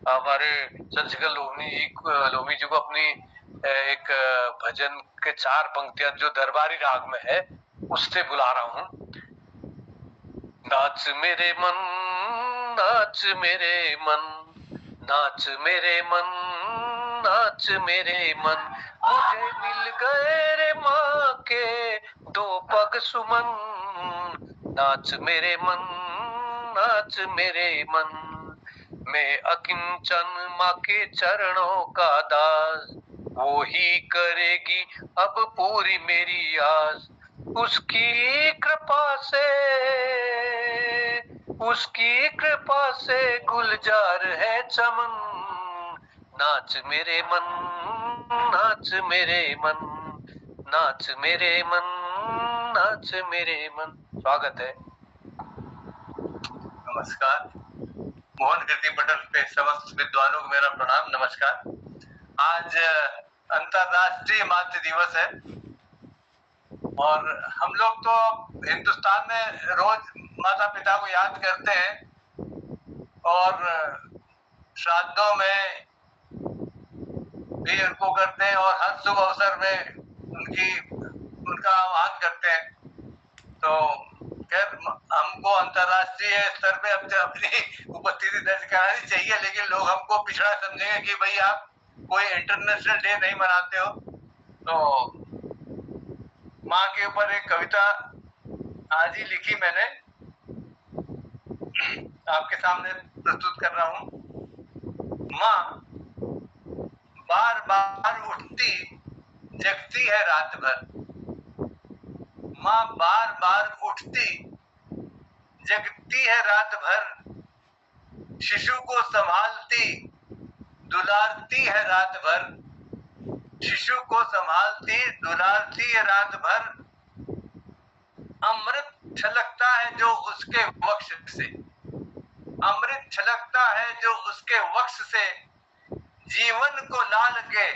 हमारे चंद्रशेखर लोमी जी को अपनी एक भजन के 4 पंक्तियां जो दरबारी राग में है उससे बुला रहा हूँ। नाच मेरे मन, नाच मेरे मन, नाच मेरे मन, नाच मेरे मन, मुझे मिल गए रे माँ के 2 पग सुमन। नाच मेरे मन, नाच मेरे मन, मैं अकिंचन माँ के चरणों का दास, वो ही करेगी अब पूरी मेरी आस। उसकी कृपा से, उसकी कृपा से गुलजार है चमन। नाच मेरे मन, नाच मेरे मन, नाच मेरे मन, नाच मेरे मन। स्वागत है। नमस्कार। मोहन कीर्ति पटल पे समस्त विद्वानों को मेरा प्रणाम नमस्कार। आज अंतरराष्ट्रीय मातृ दिवस है और हम लोग तो हिंदुस्तान में रोज माता पिता को याद करते हैं और श्राद्धों में भी उनको करते हैं और हर शुभ अवसर में उनका आह्वान करते हैं। तो खैर हमको अंतर्राष्ट्रीय स्तर पे अब अपनी उपस्थिति दर्ज करानी चाहिए, लेकिन लोग हमको पिछड़ा समझेंगे कि भाई आप कोई इंटरनेशनल डे नहीं मनाते हो। तो माँ के ऊपर एक कविता आज ही लिखी मैंने, आपके सामने प्रस्तुत कर रहा हूँ। माँ बार बार उठती जगती है रात भर, माँ बार बार उठती जगती है रात भर, शिशु को संभालती दुलारती है रात भर, शिशु को संभालती दुलारती है रात भर। अमृत छलकता है जो उसके वक्ष से, अमृत छलकता है जो उसके वक्ष से, जीवन को लाल के,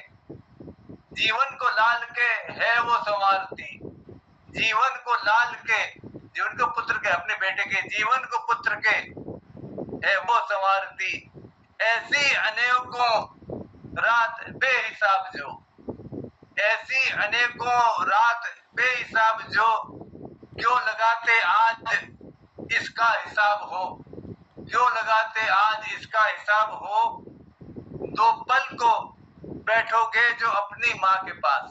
जीवन को लाल के है वो संवारती, जीवन को लाल के, जीवन को पुत्र के, अपने बेटे के जीवन को पुत्र के है वो संवारती। ऐसी अनेकों रात बेहिसाब जो, ऐसी अनेकों रात बेहिसाब जो, क्यों लगाते आज इसका हिसाब हो, क्यों लगाते आज इसका हिसाब हो। दो पल को बैठोगे जो अपनी माँ के पास,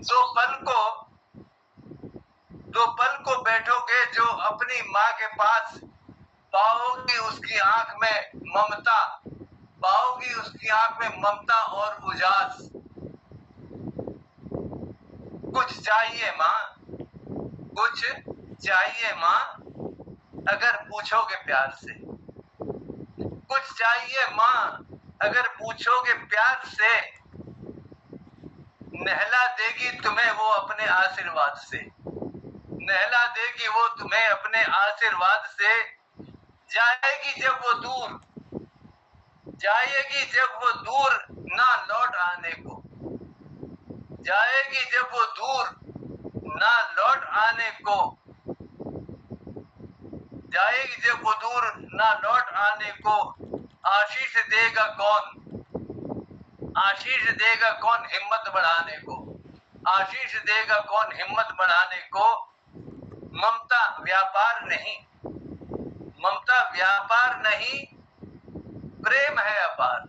दो पल को बैठोगे जो अपनी माँ के पास, पाओगी उसकी आंख में ममता, पाओगी उसकी आंख में ममता और उजास। कुछ चाहिए माँ, कुछ चाहिए माँ, अगर पूछोगे प्यार से, कुछ चाहिए माँ अगर पूछोगे प्यार से, नहला देगी तुम्हें वो अपने आशीर्वाद से, नहला देगी वो तुम्हें अपने आशीर्वाद से। जाएगी जब वो दूर, जाएगी जब वो दूर ना लौट आने को, जाएगी जब वो दूर ना लौट आने को, जाएगी जब वो दूर ना लौट आने को। आशीष देगा कौन, आशीष देगा कौन हिम्मत बढ़ाने को, आशीष देगा कौन हिम्मत बढ़ाने को। ममता व्यापार नहीं, ममता व्यापार नहीं, प्रेम है अपार,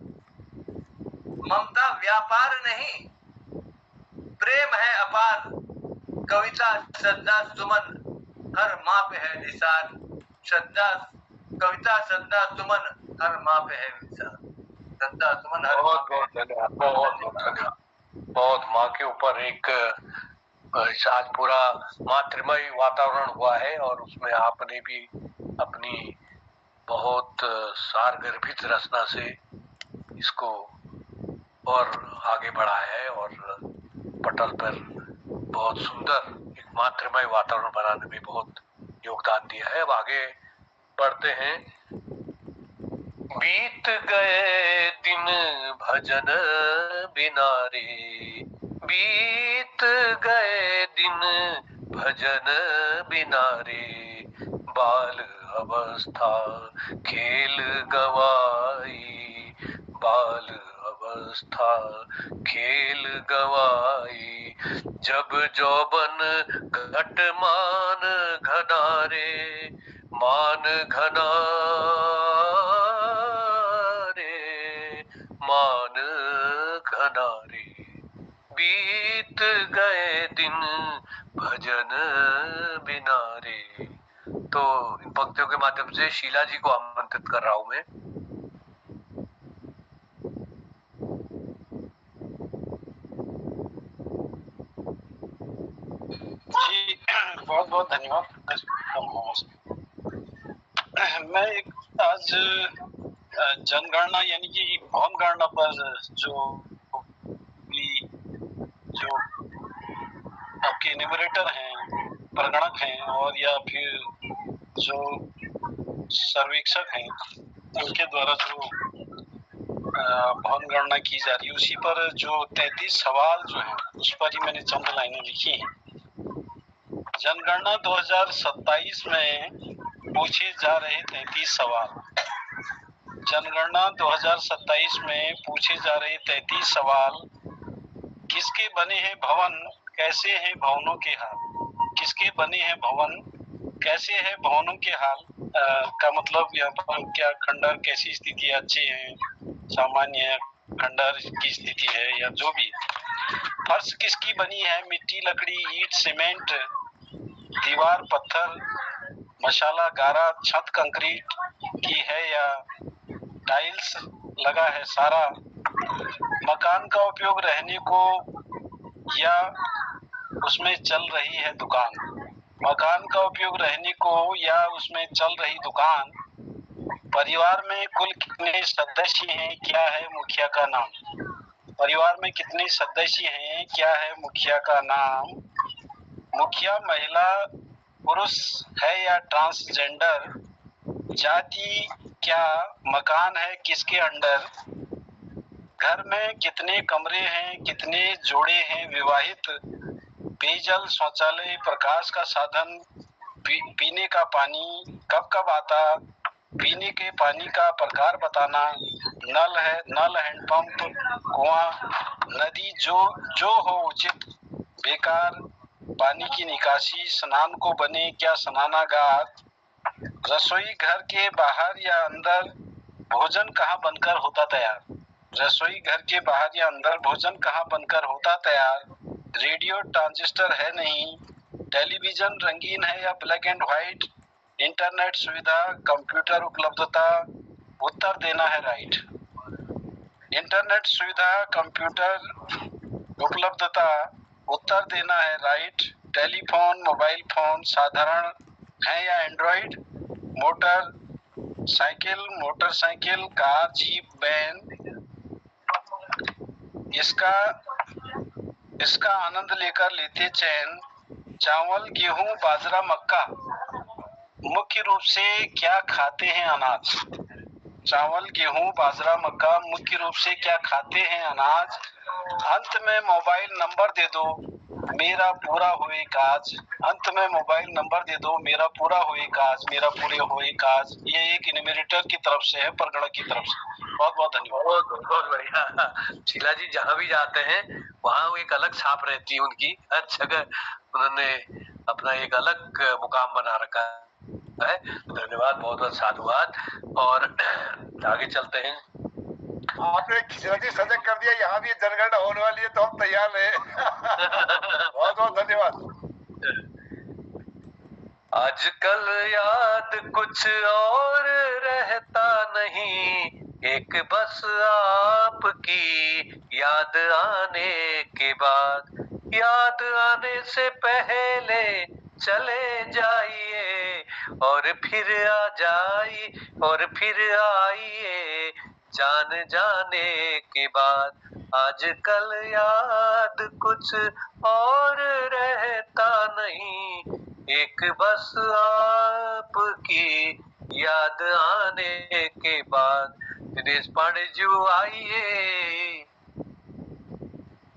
ममता व्यापार नहीं, प्रेम है अपार। कविता श्रद्धा सुमन हर माँ पे है निसार, श्रद्धा कविता श्रद्धा सुमन हर माँ पे है निसार, श्रद्धा सुमन हर बहुत बहुत धन्यवाद, बहुत बहुत धन्यवाद। बहुत माँ के ऊपर एक आज पूरा मातृमय वातावरण हुआ है और उसमें आपने भी अपनी बहुत सारगर्भित रचना से इसको और आगे बढ़ाया है और पटल पर बहुत सुंदर एक मातृमय वातावरण बनाने में बहुत योगदान दिया है। अब आगे बढ़ते हैं। बीत गए दिन भजन बिना रे, बीत गए दिन भजन बिना रे, बाल अवस्था खेल गवाई, बाल अवस्था खेल गवाई। जब जौबन घट मान घनारे, मान घना रे, मान घना रे, बीत गए दिन भजन बिना रे। तो इन पंक्तियों के माध्यम से शीला जी को आमंत्रित कर रहा हूं मैं। जी बहुत बहुत धन्यवाद। मैं एक आज जनगणना यानी कि भौनगणना पर जो आपके न्यूमरेटर हैं, प्रगणक हैं और या फिर जो सर्वेक्षक हैं उनके द्वारा जो भौनगणना की जा रही है उसी पर जो 33 सवाल जो हैं उस पर ही मैंने चंद लाइनें लिखी हैं। जनगणना 2027 में पूछे जा रहे 33 सवाल, जनगणना 2027 में पूछे जा रहे 33 सवाल। किसके बने हैं भवन, कैसे हैं भवनों के हाल, किसके बने हैं भवन, कैसे है भवनों के हाल, का मतलब यहाँ पर क्या खंडहर कैसी स्थिति है, अच्छे हैं, सामान्य है, खंडहर की स्थिति है या जो भी। फर्श किसकी बनी है, मिट्टी, लकड़ी, ईंट, सीमेंट, दीवार पत्थर, मसाला, गारा, छत कंक्रीट की है या टाइल्स लगा है सारा। मकान का उपयोग रहने को या उसमें चल रही है दुकान, मकान का उपयोग रहने को या उसमें चल रही दुकान। परिवार में कुल कितने सदस्य हैं, क्या है मुखिया का नाम। परिवार में कितने सदस्य हैं, क्या है मुखिया का नाम। मुखिया महिला पुरुष है या ट्रांसजेंडर। जाति क्या, मकान है किसके अंडर। घर में कितने कमरे हैं, कितने जोड़े हैं विवाहित। पेयजल, शौचालय, प्रकाश का साधन, पीने का पानी कब कब आता, पीने के पानी का प्रकार बताना। नल है, नल, हैंडपंप, कुआं, नदी, जो हो उचित, बेकार, पानी की निकासी, स्नान को बने क्या स्नानागार। रसोई घर के बाहर या अंदर भोजन कहाँ बनकर होता तैयार। रसोई घर के बाहर या अंदर भोजन कहाँ बनकर होता तैयार। रेडियो ट्रांजिस्टर है नहीं। टेलीविजन रंगीन है या ब्लैक एंड व्हाइट। इंटरनेट सुविधा, कंप्यूटर उपलब्धता, उत्तर देना है राइट। इंटरनेट सुविधा, कंप्यूटर उपलब्धता, उत्तर देना है राइट। टेलीफोन, मोबाइल फोन साधारण है या Android. Motorcycle, motorcycle, car, jeep, van. इसका आनंद लेकर लेते चैन। चावल, गेहूं, बाजरा, मक्का मुख्य रूप से क्या खाते हैं अनाज। चावल, गेहूं, बाजरा, मक्का मुख्य रूप से क्या खाते हैं अनाज। अंत में मोबाइल नंबर दे दो, मेरा पूरा होए काज। अंत में मोबाइल नंबर दे दो, मेरा पूरा होए काज, मेरा पूरे होए काज। ये एक इन्यूमरेटर की तरफ से है, परगणक की तरफ से। बहुत बहुत धन्यवाद। बहुत बढ़िया। शीला जी जहाँ भी जाते हैं वहाँ एक अलग छाप रहती है उनकी, हर जगह उन्होंने अपना एक अलग मुकाम बना रखा है। धन्यवाद, बहुत बहुत साधुवाद। और आगे चलते हैं। आपने खिचड़ी सजग कर दिया, यहाँ भी जनगणना होने वाली है तो हम तैयार हैं। बहुत बहुत धन्यवाद। आजकल याद कुछ और रहता नहीं, एक बस आपकी याद आने के बाद। याद आने से पहले चले जाइए और फिर आ जाइए और फिर आइए जान जाने के बाद। आजकल याद कुछ और रहता नहीं, एक बस आपकी याद आने के बाद। दिनेश पांडे जी आइए,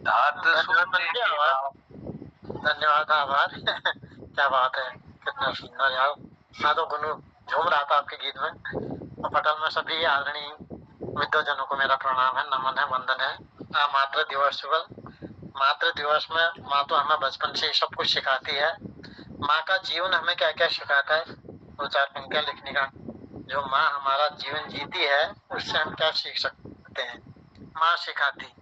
हाथ सुनने के बाद। धन्यवाद, आभार। क्या बात है, कितना सुंदर यार। साधो गुनु झूम रहा था आपके गीत में। और पटल में सभी आदरणीय विद्वजनों को मेरा प्रणाम है, नमन है, वंदन है। मातृ दिवस शुभ। मातृ दिवस में माँ तो हमें बचपन से ही सब कुछ सिखाती है। माँ का जीवन हमें क्या क्या सिखाता है, दो चार पंक्तियां लिखने का। जो माँ हमारा जीवन जीती है उससे हम क्या सीख सकते हैं। माँ सिखाती,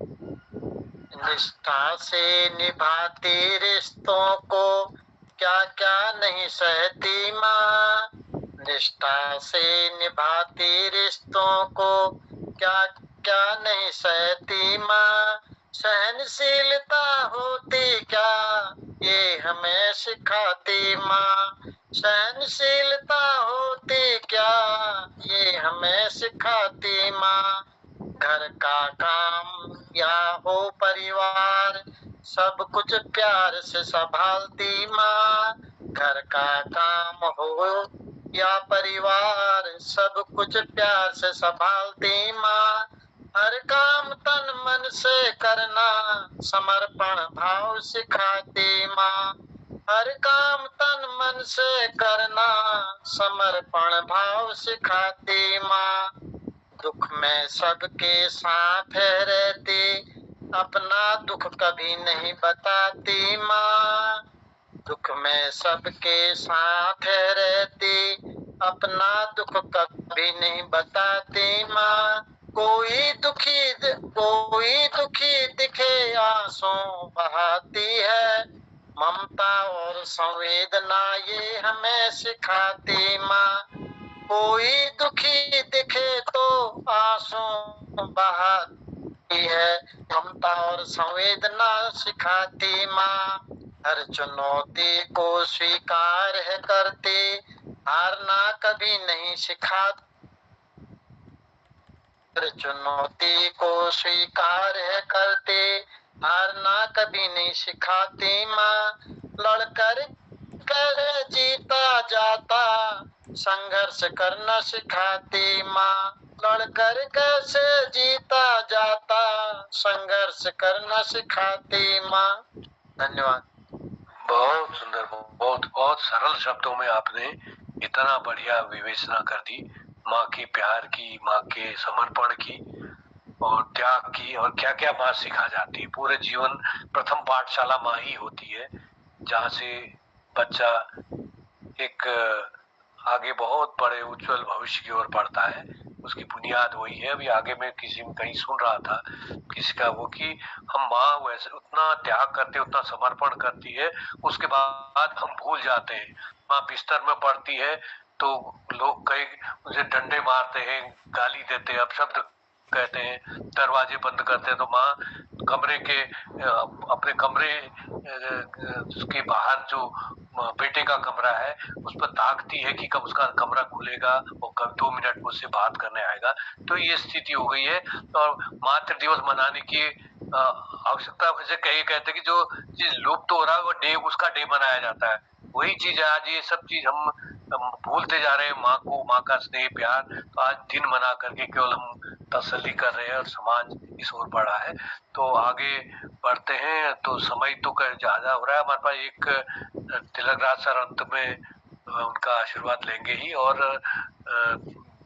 निष्ठा से निभाती रिश्तों को क्या क्या नहीं सहती माँ। निष्ठा से निभाती रिश्तों को क्या क्या नहीं सहती माँ। सहनशीलता होती क्या ये हमें सिखाती माँ। सहनशीलता होती क्या ये हमें सिखाती माँ। घर का काम या हो परिवार सब कुछ प्यार से संभालती माँ। घर का काम हो या परिवार सब कुछ प्यार से संभालती माँ। हर काम तन मन से करना समर्पण भाव सिखाती माँ। हर काम तन मन से करना समर्पण भाव सिखाती माँ। दुख में सबके साथ रहती अपना दुख कभी नहीं बताती माँ। दुख में सबके साथ रहती, अपना दुख कभी नहीं बताती माँ। कोई दुखी दिखे आंसू बहाती है, ममता और संवेदना ये हमें सिखाती माँ। कोई दुखी दिखे तो आंसू बहाती है, ममता और संवेदना सिखाती माँ। हर चुनौती को स्वीकार है करती, हारना कभी नहीं सिखाती। हर चुनौती को स्वीकार है करते, हारना कभी नहीं सिखाती माँ। लड़कर जीता जाता, संघर्ष करना सिखाती माँ। लड़कर कैसे जीता जाता, संघर्ष करना सिखाती माँ। धन्यवाद। बहुत सुंदर, बहुत बहुत सरल शब्दों में आपने इतना बढ़िया विवेचना कर दी माँ के प्यार की, माँ के समर्पण की और त्याग की, और क्या क्या माँ सिखा जाती है। पूरे जीवन प्रथम पाठशाला माँ ही होती है, जहाँ से बच्चा एक आगे बहुत बड़े उज्जवल भविष्य की ओर बढ़ता है। उसकी बुनियाद वही है। अभी आगे मैं किसी में कहीं सुन रहा था किसी का वो कि हम माँ वैसे उतना त्याग करते, उतना समर्पण करती है, उसके बाद हम भूल जाते हैं। माँ बिस्तर में पड़ती है तो लोग कई उसे डंडे मारते हैं, गाली देते हैं, अपशब्द कहते हैं, दरवाजे बंद करते हैं, तो माँ कमरे के अपने कमरे के बाहर जो बेटे का कमरा है उस पर ताकती है कि कब उसका कमरा खुलेगा और कब 2 मिनट मुझसे बात करने आएगा। तो ये स्थिति हो गई है। और मातृ दिवस मनाने की आवश्यकता वैसे कहते हैं कि जो चीज लुप्त हो रहा है वो डे, उसका डे मनाया जाता है। वही चीज है आज, ये सब चीज हम भूलते जा रहे हैं माँ को, माँ का स्नेह प्यार। तो आज दिन मना करके केवल हम तसल्ली कर रहे हैं और समाज इस ओर बढ़ा है। तो आगे बढ़ते हैं। तो समय तो ज्यादा हो रहा है हमारे पास। एक तिलकराज सर अंत में उनका आशीर्वाद लेंगे ही, और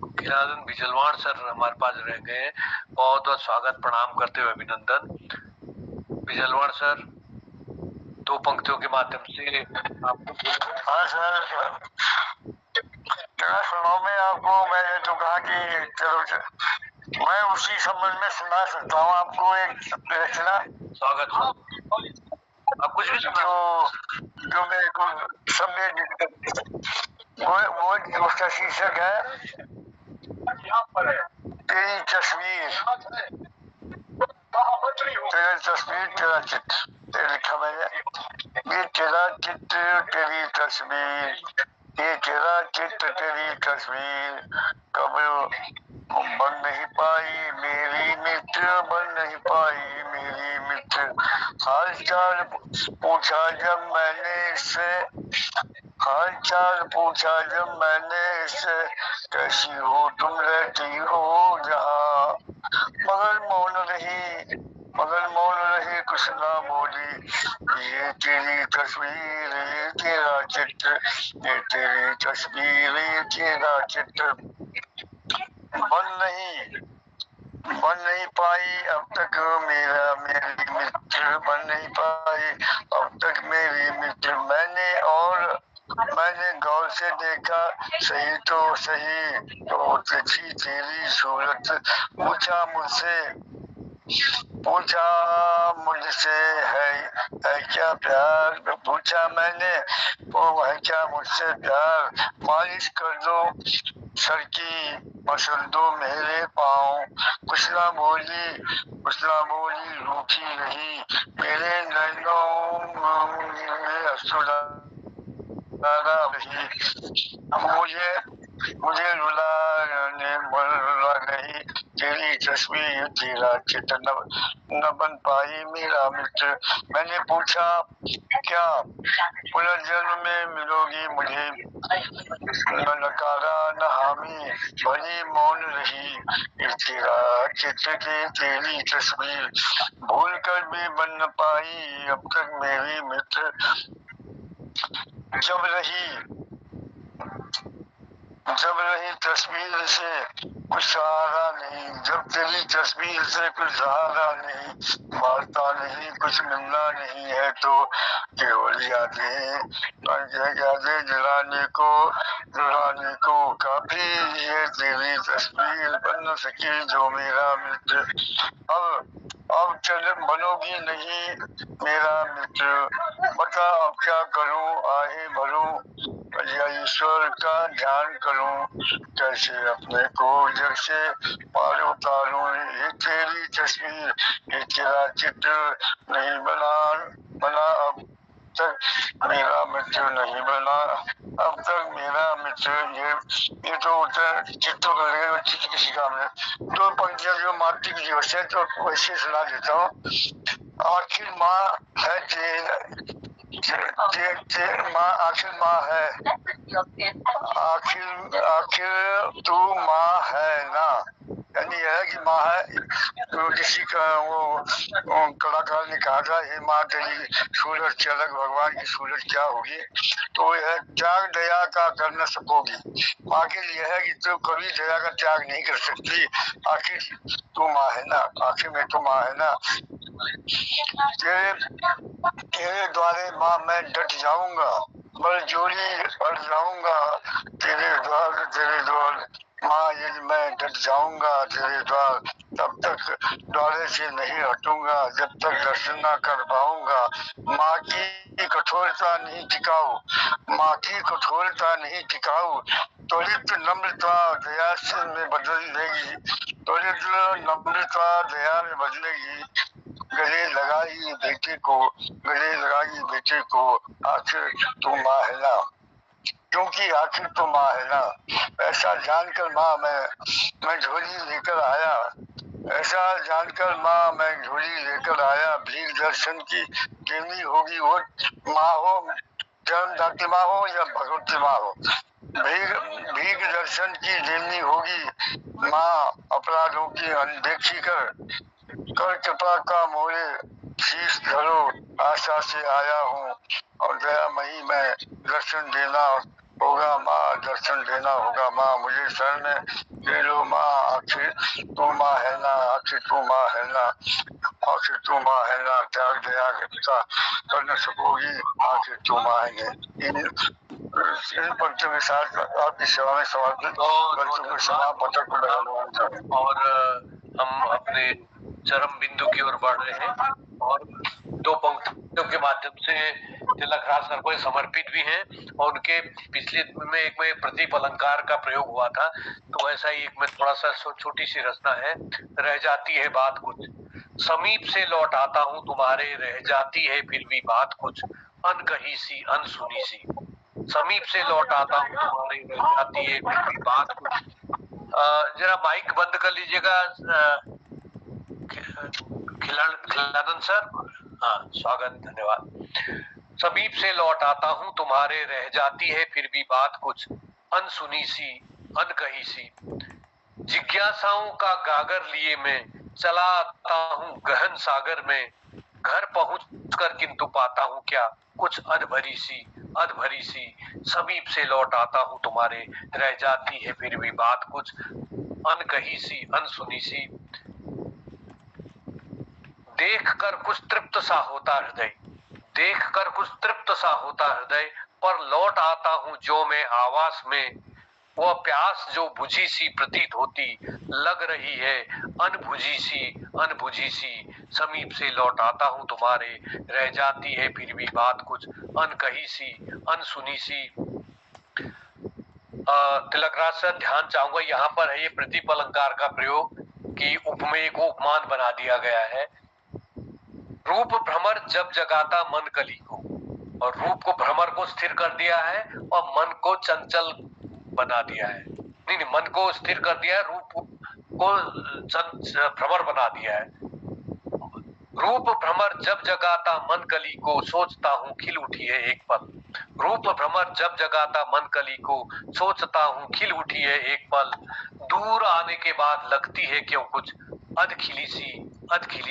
किरानंद बिजलवाण सर हमारे पास रह गए हैं। बहुत बहुत स्वागत, प्रणाम करते हुए अभिनंदन। बिजलवाण सर 2 पंक्तियों के माध्यम से आपको। हाँ सर, क्या सुनाओ मैं आपको। मैंने तो कहा कि चलो मैं उसी संबंध में सुना सकता हूँ आपको एक रचना। स्वागत आप कुछ भी जो मेरे को वो उसका शीर्षक है तेरी तस्वीर, तेरी तस्वीर तेरा चित्र। लिखा मैंने, ये तेरा चित्र तेरी तस्वीर, ये तेरा चित्र तेरी तस्वीर, कब बन नहीं पाई मेरी मित्र, बन नहीं पाई मेरी मित्र। हाल चाल पूछा जब मैंने इससे, हाल चाल पूछा जब मैंने इससे, कैसी हो तुम रहती हो जहाँ, मगर मौन रही कुछ ना बोली। ये तेरी तस्वीर, ये तेरा चित्र, ये तेरी तस्वीर, ये तेरा चित्र। बन नहीं पाई अब तक मेरी मित्र, बन नहीं पाई अब तक मेरी मित्र। मैंने गौर से देखा, सही तो सही तो थी तेरी सूरत। पूछा मुझसे है क्या प्यार, पूछा मैंने वो है क्या मुझसे प्यार। मालिश कर दो सर की, मसल दो मेरे पाँव। कुछ ना बोली रूठी रही, मेरे नैनों में अश्रुधारा रही। मुझे रुला गई तेरी तस्वीर, तेरा चित्र न बन पाई मेरा मित्र। मैंने पूछा क्या पुनर्जन्म में मिलोगी मुझे, न नकारा न हामी, भली मौन रही। तेरा चित्र के तेरी तस्वीर, भूल कर भी बन न पाई अब तक मेरी मित्र। जब रही तस्वीर से कुछ सहारा नहीं, जब तेरी तस्वीर से कुछ सहारा नहीं, मारता नहीं, कुछ मिलना नहीं है तो केवल यादें जलाने को काफी है तेरी तस्वीर बन न सके जो मेरा मित्र। अब चल बनोगी नहीं मेरा मित्र, बता अब क्या करूं, आहे भरूं या ईश्वर का ध्यान करूं, कैसे अपने को जग से पार उतारूं। ये तेरी तस्वीर, ये तेरा चित्र नहीं बना अब तक मेरा मित्र नहीं बना अब तक मेरा मित्र। ये तो चित्रों का लगेगा, चित्र किसी काम है। दो पंक्तियां जो मातृ की दिवस है तो वैसे सुना देता हूँ। आखिर माँ है आखिर माँ है, आखिर तू माँ है ना। यानी यह है कि माँ है, तो किसी का वो कलाकार ने कहा था, हे माँ तेरी सूरत से अलग भगवान की सूरत क्या होगी, तो यह त्याग दया का कर न सकोगी। माँ के लिए है कि तू कभी दया का त्याग नहीं कर सकती, आखिर तू माँ है ना, आखिर में तू माँ है ना। तेरे द्वारे माँ मैं डट जाऊंगा, बल जोड़ी अड़ जाऊंगा, तेरे द्वार माँ यदि मैं डट जाऊंगा तेरे द्वार, तब तक द्वारे से नहीं हटूंगा जब तक दर्शन न कर पाऊंगा। माँ की कठोरता नहीं टिकाऊ, माँ की कठोरता नहीं टिकाऊ, त्वरित नम्रता दया से में बदल देगी, त्वरित नम्रता दया में बदलेगी। गले लगाई बेटे को, गले लगाई बेटे को, आखिर तू माँ है ना, क्योंकि आखिर तो माँ है ना। ऐसा जानकर माँ मैं झोली लेकर आया, ऐसा जानकर माँ मैं झोली लेकर आया। भीख दर्शन की देनी होगी वो माँ हो, जन्मदात्री माँ हो या भगवती माँ हो, भीख दर्शन की देनी होगी माँ। अपराधों की अनदेखी कर कृपा का मोरे शीश धरो, आशा से आया हूँ और दयामयी मैं दर्शन देना होगा माँ, दर्शन देना होगा माँ। मुझे शरण दे लो माँ, आखिर तू माँ है ना, आखिर तू माँ है ना, आखिर तू माँ है ना। त्याग दया का कर न सकोगी, आखिर तू माँ है। इन पंक्तियों के साथ आपकी सेवा में समर्पित पंक्तियों को समापन को लगा। और हम अपने चरम बिंदु की ओर बढ़ रहे हैं और दो पंक्तियों के माध्यम से तिलक राज सर को समर्पित भी हैं और उनके पिछले में एक में प्रदीप अलंकार का प्रयोग हुआ था, तो ऐसा ही एक में थोड़ा सा छोटी सी रचना है। रह जाती है बात कुछ, समीप से लौट आता हूँ तुम्हारे, रह जाती है फिर भी बात कुछ, अनकही सी अनसुनी सी। समीप से लौट आता हूँ तुम्हारे, रह जाती है फिर भी बात कुछ। जरा माइक बंद कर लीजिएगा खिलानंद सर। हाँ, स्वागत, धन्यवाद। समीप से लौट आता हूँ तुम्हारे, रह जाती है फिर भी बात कुछ, अनसुनी सी अनकही सी। जिज्ञासाओं का गागर लिए मैं चला आता हूँ गहन सागर में, घर पहुंचकर किंतु पाता हूँ क्या कुछ अधभरी सी। समीप से लौट आता हूँ तुम्हारे, रह जाती है फिर भी बात कुछ, अनकही सी अनसुनी सी। देख कर कुछ तृप्त सा होता हृदय, देख कर कुछ तृप्त सा होता हृदय, पर लौट आता हूँ जो मैं आवास में, वह प्यास जो बुझी सी प्रतीत होती लग रही है, अनबुझी सी। समीप से लौट आता हूँ तुम्हारे, रह जाती है फिर भी बात कुछ, अनकही सी अनसुनी सी। तिलकराज सर, ध्यान चाहूंगा यहाँ पर है ये प्रदीप अलंकार का प्रयोग कि उपमेय को उपमान बना दिया गया है। रूप भ्रमर जब जगाता मन कली को, और रूप को भ्रमर को स्थिर कर दिया है और मन को चंचल बना दिया है। नहीं, मन को स्थिर कर दिया है, रूप को भ्रमर बना दिया है। रूप भ्रमर जब जगाता मन कली को, सोचता हूँ खिल उठी है एक पल। रूप भ्रमर जब जगाता मन कली को, सोचता हूँ खिल उठी है एक पल। दूर आने के बाद लगती है क्यों कुछ अधखिली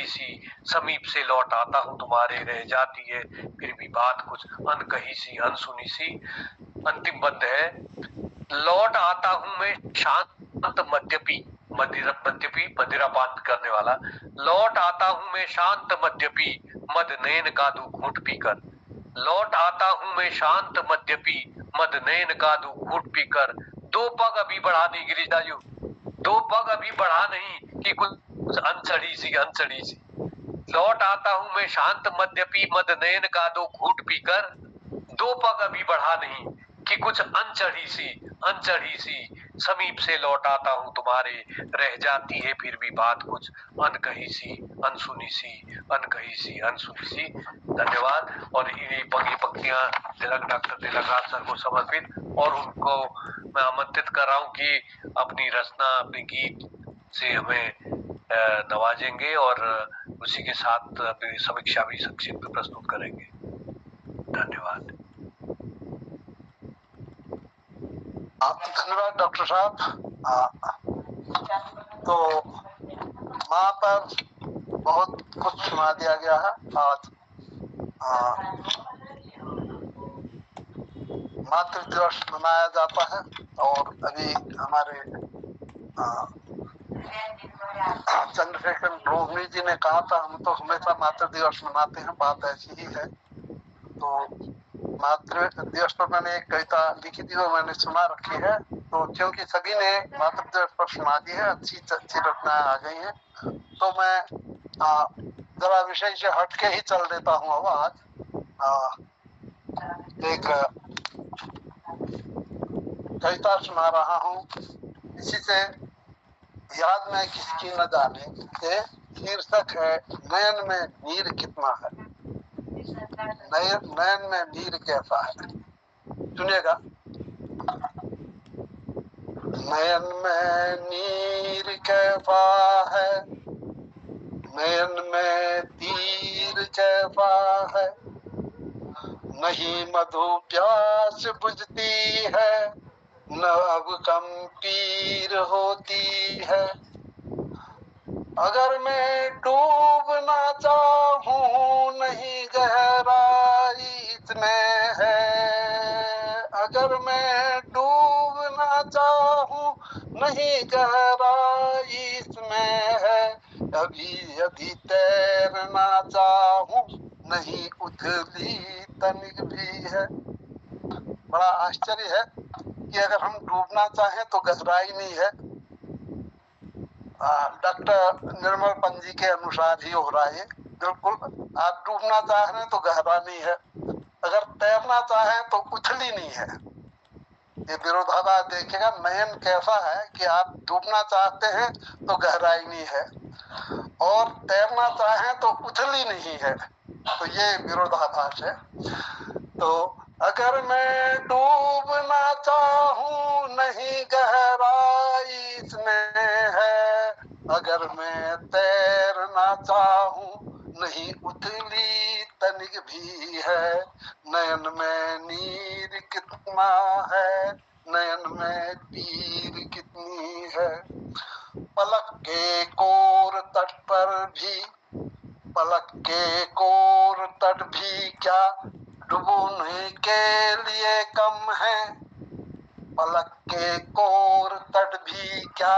सी। समीप से लौट आता हूँ तुम्हारे, रह जाती है फिर भी बात कुछ, अनकही सी अनसुनी सी। अंतिम बंद है, लौट आता हूँ मैं शांत मद्यपी, मदिरापान करने वाला। लौट आता हूं मैं शांत मद्यपी, मद नैन का दूं घूंट पीकर। लौट आता हूं मैं शांत मद्यपी, मद नैन का दूं घूंट पीकर। दो पग अभी बढ़ा नहीं गिरिजायु, दो पग अभी बढ़ा नहीं कि कुछ अनचढ़ी सी। लौट आता हूं मैं शांत मद्यपी, मद नैन का दो घूंट पीकर। दो पग अभी बढ़ा नहीं कि कुछ अनचढ़ी सी। समीप से लौट आता हूं तुम्हारे, रह जाती है फिर भी बात कुछ अनकही सी, अनसुनी सी। धन्यवाद। और ये पंक्तियां डॉक्टर तिलकराज सर को समर्पित, और उनको मैं आमंत्रित कर रहा हूं कि अपनी रचना, अपने गीत से हमें नवाजेंगे और उसी के साथ अपनी समीक्षा भी संक्षिप्त प्रस्तुत करेंगे। धन्यवाद। धन्यवाद डॉक्टर साहब। तो माँ पर बहुत कुछ सुना दिया गया है। आज मातृ दिवस मनाया जाता है, और अभी हमारे चंद्रशेखर रोहिणी जी ने कहा था, हम तो हमेशा मातृ दिवस मनाते हैं, बात ऐसी ही है। तो मातृ दिवस पर मैंने एक कविता लिखी थी, वो मैंने सुना रखी है। तो क्योंकि सभी ने मातृ दिवस पर सुना दी है, अच्छी रचनाएं आ गई हैं, तो मैं जरा विषय से हट के ही चल देता हूँ। अब आज एक कविता सुना रहा हूँ, इसी से याद में किसकी न जाने के शीर्षक है नयन में नीर कितना है। नयन में नीर कैसा है, सुनिएगा। नयन में नीर कैसा है, नयन में तीर कैसा है। नहीं मधु प्यास बुझती है, न अब कम पीर होती है। अगर मैं डूबना चाहूं नहीं गहराई इसमें है। अगर मैं डूबना चाहूं नहीं गहराई इसमें है। अभी तैरना चाहूं नहीं उथली तनिक भी है। बड़ा आश्चर्य है कि अगर हम डूबना चाहें तो गहराई नहीं है। डॉक्टर निर्मल पंत जी के अनुसार ही हो रहा है। बिल्कुल, आप डूबना चाह रहे हैं तो गहरा नहीं है, अगर तैरना चाहें तो उथली नहीं है। ये विरोधाभास देखिएगा। नयन कैसा है कि आप डूबना चाहते हैं तो गहराई नहीं है, और तैरना चाहें तो उथली नहीं है। तो ये विरोधाभास है। तो अगर मैं डूबना चाहूं नहीं गहराई इसमें है। अगर मैं तैरना चाहूं नहीं उथली तनिक भी है। नयन में नीर कितना है, नयन में पीर कितनी है। पलक के कोर तट पर भी, पलक के कोर तट भी क्या डुबोने के लिए कम है। पलक के कोर तट भी क्या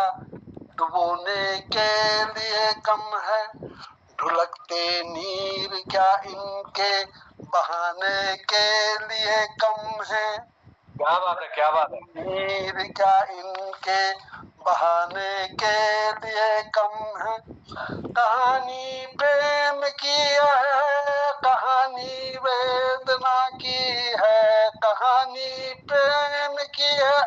डुबोने के लिए कम है। ढुलकते नीर क्या इनके बहाने के लिए कम है। क्या बात है, क्या बात है। नीर क्या इनके बहाने के लिए कम है। कहानी प्रेम की है, कहानी वेदना की है। कहानी प्रेम की है,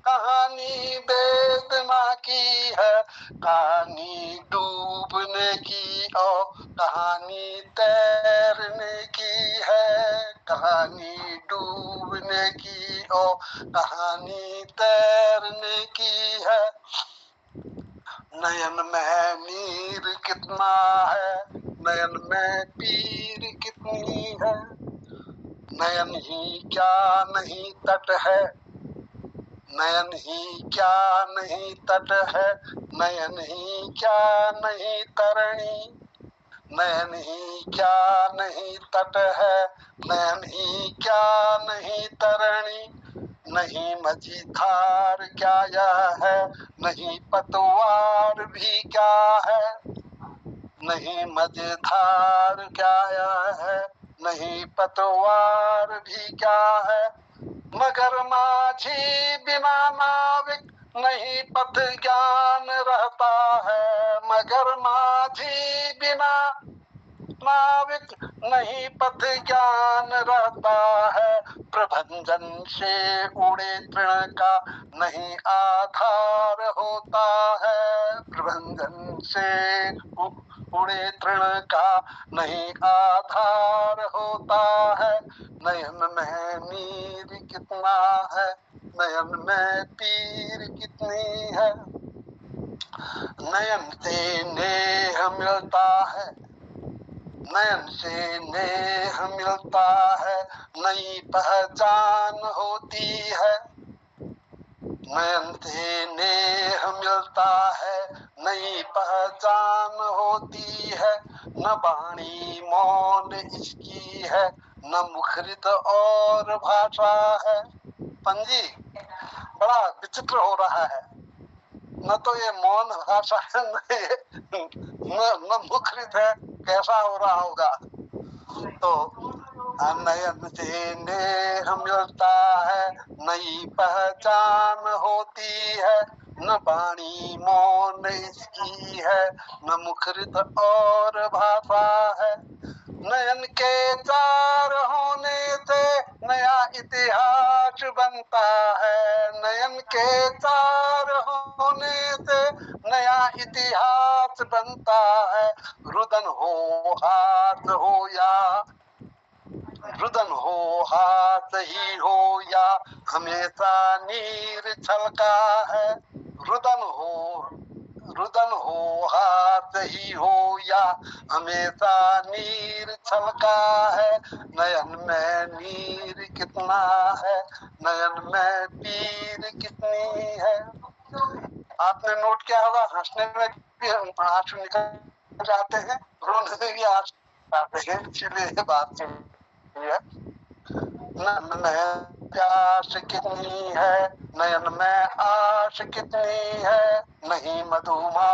कहानी वेदना की है। कहानी डूबने की और कहानी तैरने की है। कहानी डूबने की और कहानी तैरने की है। नयन में नीर कितना है, नयन में पीर कितनी है। नयन ही क्या नहीं तट है, नयन ही क्या नहीं तट है। नयन ही क्या नहीं तरणी, नयन ही क्या नहीं तट है। नयन ही क्या नहीं तरणी। नहीं मझधार क्या यह है, नहीं पतवार भी क्या है, नहीं मझधार क्या यह है, नहीं पतवार भी क्या है, मगर माझी बिना नाविक नहीं पथ ज्ञान रहता है, मगर माझी बिना नाविक नहीं पथ ज्ञान रहता है, प्रभंजन से उड़े तृण का नहीं आधार होता है, प्रभंजन से उड़े तृण का नहीं आधार होता है, नयन में नीर कितना है, नयन में पीर कितनी है, नयन से नेह मिलता है, नयन से नेह मिलता है, नई पहचान होती है, नयन से नेह मिलता है, नई पहचान होती है, न वाणी मौन इसकी है, न मुखरित और भाषा है। पंजी बड़ा विचित्र हो रहा है, न तो ये मौन भाषा है, न मुखरित है, कैसा हो रहा होगा। तो नयन से नेह मिलता है, नई पहचान होती है, न वाणी मौन इसकी है, न मुखरित और भाषा है, नयन के चार होने से नया इतिहास बनता है, नयन के चार होने से नया इतिहास बनता है, रुदन हो हाथ हो या रुदन हो हाथ ही हो या हमेशा नीर छलका है, रुदन हो हाथ ही हो या हमेशा नीर छलका है, नयन में नीर कितना है, नयन में पीर कितनी है। आपने नोट किया होगा, हंसने में भी आंसू निकल जाते हैं, रोने में भी आंसू आते हैं, इसीलिए ये बात है। नयन में प्यास कितनी है, नयन में आश कितनी है, नहीं मधुमा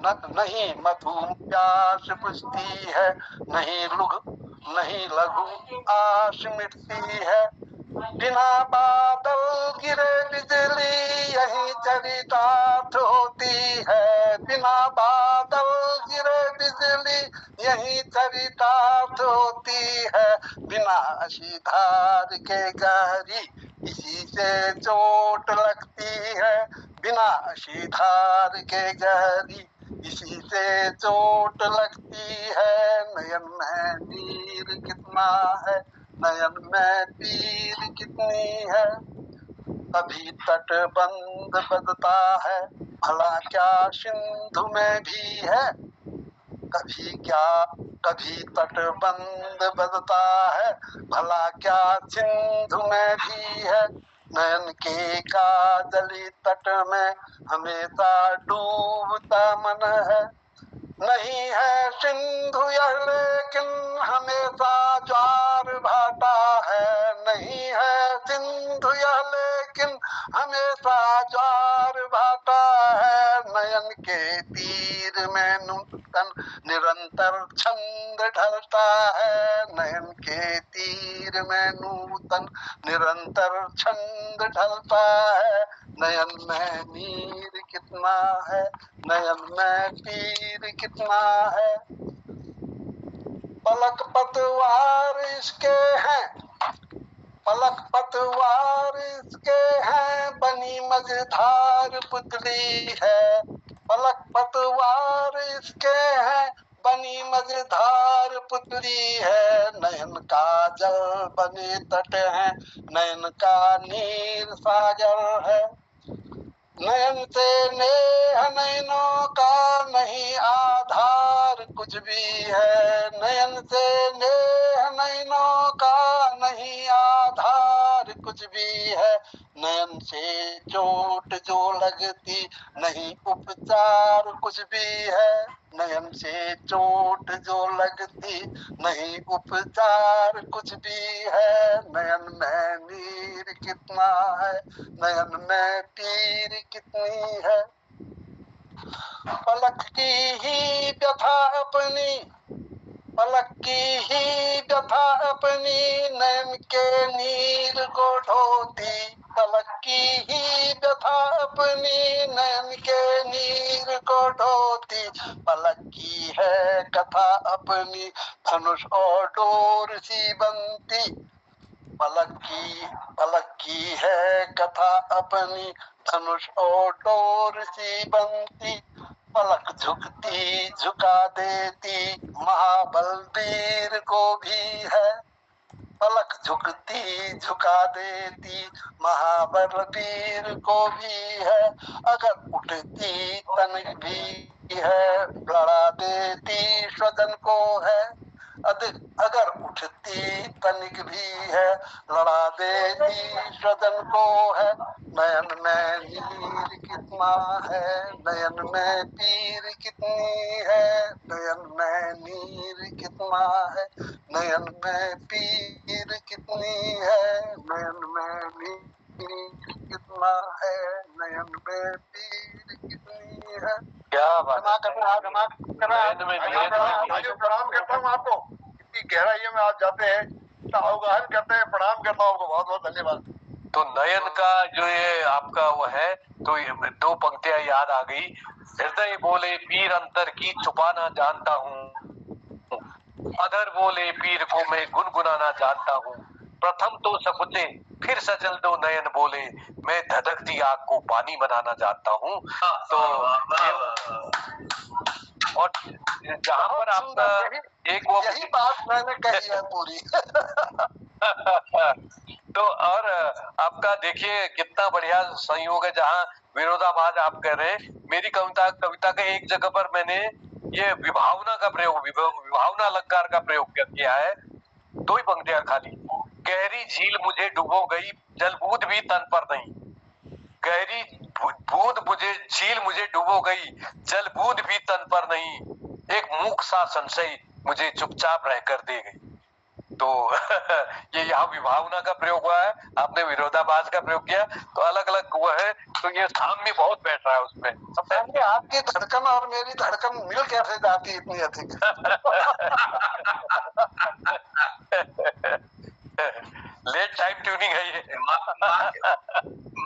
नहीं मधु प्यास बुझती है, नहीं लघु आश मिटती है, बिना बादल गिरे बिजली यही चरितार्थ होती है, बिना बादल गिरे बिजली यही चरितार्थ होती है, बिना अशीधार के गहरी इसी से चोट लगती है, बिना अशीधार के गहरी इसी से चोट लगती है, नयन में नीर कितना है, नयन में पीर कितनी है, कभी तटबंध बदता है, भला क्या सिंधु में भी है, कभी तटबंध बदता है, भला क्या सिंधु में भी है, नयन के काजली तट में हमेशा डूबता मन है, नहीं है सिंधु यह लेकिन हमेशा ज्वार भाटा है, नहीं है सिंधु यह लेकिन हमेशा ज्वार भाटा है, नयन के तीर में नूतन निरंतर छंद ढलता है, नयन के तीर में नूतन निरंतर छंद ढलता है, नयन में नीर कितना है, नयन में पीर कितना है, पलक पतवार इसके हैं, पलक पतवार इसके हैं, बनी मझधार पुतली है, पलक पतवार इसके हैं, बनी मझधार पुतली है, नयन का जल बने तट है, नयन का नीर सागर है, नयन से नेह नयनों का नहीं आधार कुछ भी है, नयन से नेह नयनों का नहीं आधार कुछ भी है, नयन से चोट जो लगती नहीं उपचार कुछ भी है, नयन से चोट जो लगती नहीं उपचार कुछ भी है, नयन में नीर पीर कितना है, नयन में पीर कितनी है। पलक की ही व्यथा अपनी, पलक की ही व्यथा अपनी, नैन के नीर को ढोती। पलक की ही व्यथा अपनी, नैन के नीर को ढोती। पलक की है कथा अपनी, धनुष और डोर सी बनती। पलक की है कथा अपनी, धनुष और डोर सी बनती। पलक झुकती झुका देती, महाबल वीर को भी है। पलक झुकती झुका देती, महाबल वीर को भी है। अगर उठती तनिक भी है, लड़ा देती स्वजन को है। अगर उठती तनिक भी है, लड़ा देती स्वजन को है। नयन में नीर कितना है, नयन में पीर कितनी है। नयन में नीर कितना है, नयन में पीर कितनी है। नयन में नीर कितना है, नयन में पीर कितनी है। क्या बात क्षमा करना, क्षमा करना। प्रणाम करता हूँ आपको, इतनी गहराइयों में आप जाते हैं, इतना अवगाहन करते हैं। प्रणाम करता हूँ आपको, बहुत बहुत धन्यवाद। तो नयन का जो ये आपका वो है, तो ये दो पंक्तियां याद आ गई। हृदय बोले पीर अंतर की छुपाना जानता हूँ, अधर बोले पीर को मैं गुनगुनाना जानता हूँ। प्रथम तो सकुचे फिर सजल दो नयन बोले, मैं धधकती आग को पानी बनाना जानता हूँ। तो और जहाँ पर आपका एक वो यही बात मैंने कही है पूरी। तो और आपका देखिए कितना बढ़िया संयोग है, जहाँ विरोधाभास आप कह रहे हैं। मेरी कविता के एक जगह पर मैंने ये विभावना का प्रयोग, विभावना अलंकार का प्रयोग किया है। दो ही पंक्तियां खाली। गहरी झील मुझे डुबो गई, जल बूंद भी तन पर नहीं। गहरी बूंद मुझे, झील मुझे डुबो गई, जल बूंद भी तन पर नहीं। एक मूक सा संशय मुझे चुपचाप रहकर दे गई। तो ये यहाँ विभावना का प्रयोग हुआ है, आपने विरोधाभास का प्रयोग किया, तो अलग अलग हुआ है। तो ये साम्य बहुत बैठ रहा है उसमें। समझे, आपकी धड़कन और मेरी धड़कन मिल कैसे जाती है इतनी अधिक। लेट टाइम ट्यूनिंग है ये।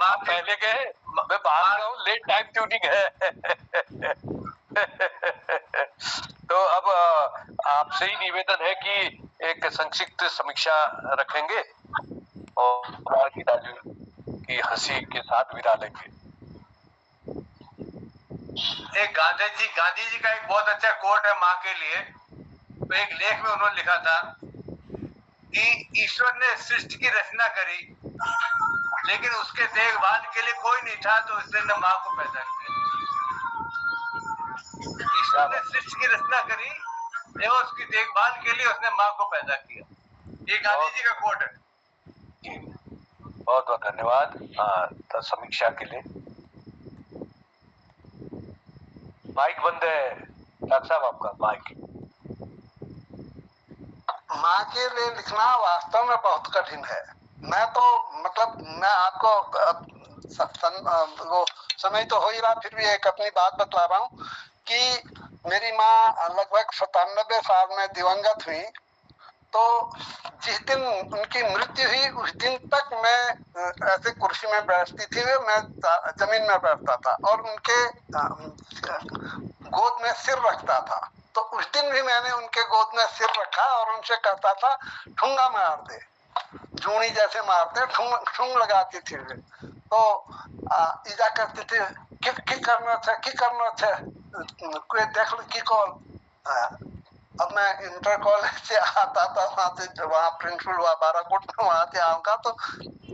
पहले के मैं बाहर गया हूँ, लेट टाइम ट्यूनिंग है। तो अब आपसे ही निवेदन है कि एक संक्षिप्त समीक्षा रखेंगे और की हंसी के साथ विदा लेंगे। एक गांधी जी का एक बहुत अच्छा कोट है माँ के लिए। तो एक लेख में उन्होंने लिखा था कि ईश्वर ने सृष्टि की रचना करी, लेकिन उसके देखभाल के लिए कोई नहीं था, तो इसने माँ को पैदा किया। ईश्वर ने सृष्टि की रचना करी एवं उसकी देखभाल के लिए उसने माँ को पैदा किया। ये गांधी जी का कोट है। बहुत बहुत धन्यवाद तो समीक्षा के लिए। माइक बंद है डॉक्टर साहब, आपका माइक। माँ के लिए लिखना वास्तव में बहुत कठिन है। मैं तो मतलब मैं आपको वो समय तो हो ही रहा, फिर भी एक अपनी बात बतला रहा हूँ कि मेरी माँ लगभग 97 साल में दिवंगत हुई। तो जिस दिन उनकी मृत्यु हुई उस दिन तक मैं ऐसे कुर्सी में बैठती थी, मैं जमीन में बैठता था और उनके गोद में सिर रखता था। तो उस दिन भी मैंने उनके गोद में सिर रखा और उनसे कहता था ठुंगा मार दे, जूनी जैसे मारते ठुंग लगाती थी। तो ईजा करती थी की करना था कोई देख लो की कॉल। अब मैं इंटर कॉलेज से आता था, वहाँ प्रिंसिपल हुआ बाराकोट में, वहां से आऊंगा तो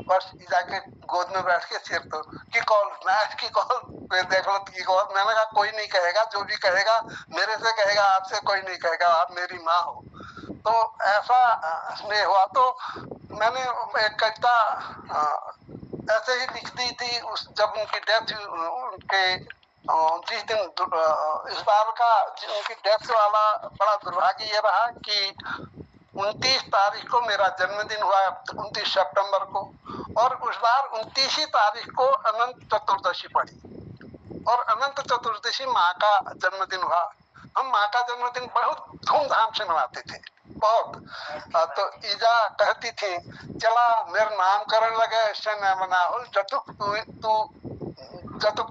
बस ईजा के गोद में बैठ के सिर तो की कॉल कोई देख लो की कॉल। मैंने कहा कोई नहीं कहेगा, जो भी कहेगा मेरे से कहेगा, आपसे कोई नहीं कहेगा, आप मेरी माँ हो। तो ऐसा स्नेह हुआ। तो मैंने एक कविता ऐसे ही लिख दी थी जब उनकी डेथ, उनके जिस दिन इस बार का उनकी डेथ वाला बड़ा दुर्भाग्य ये रहा कि 29 तारीख को मेरा जन्मदिन हुआ, 29 सितंबर को, और लगातार 29 तारीख को अनंत चतुर्दशी पड़ी और अनंत चतुर्दशी माँ का जन्मदिन हुआ। हम माँ का जन्मदिन बहुत धूमधाम से मनाते थे, बहुत। तो ईजा कहती थी चला मेरा नामकरण लगे ऐसे न मनाओ जतुक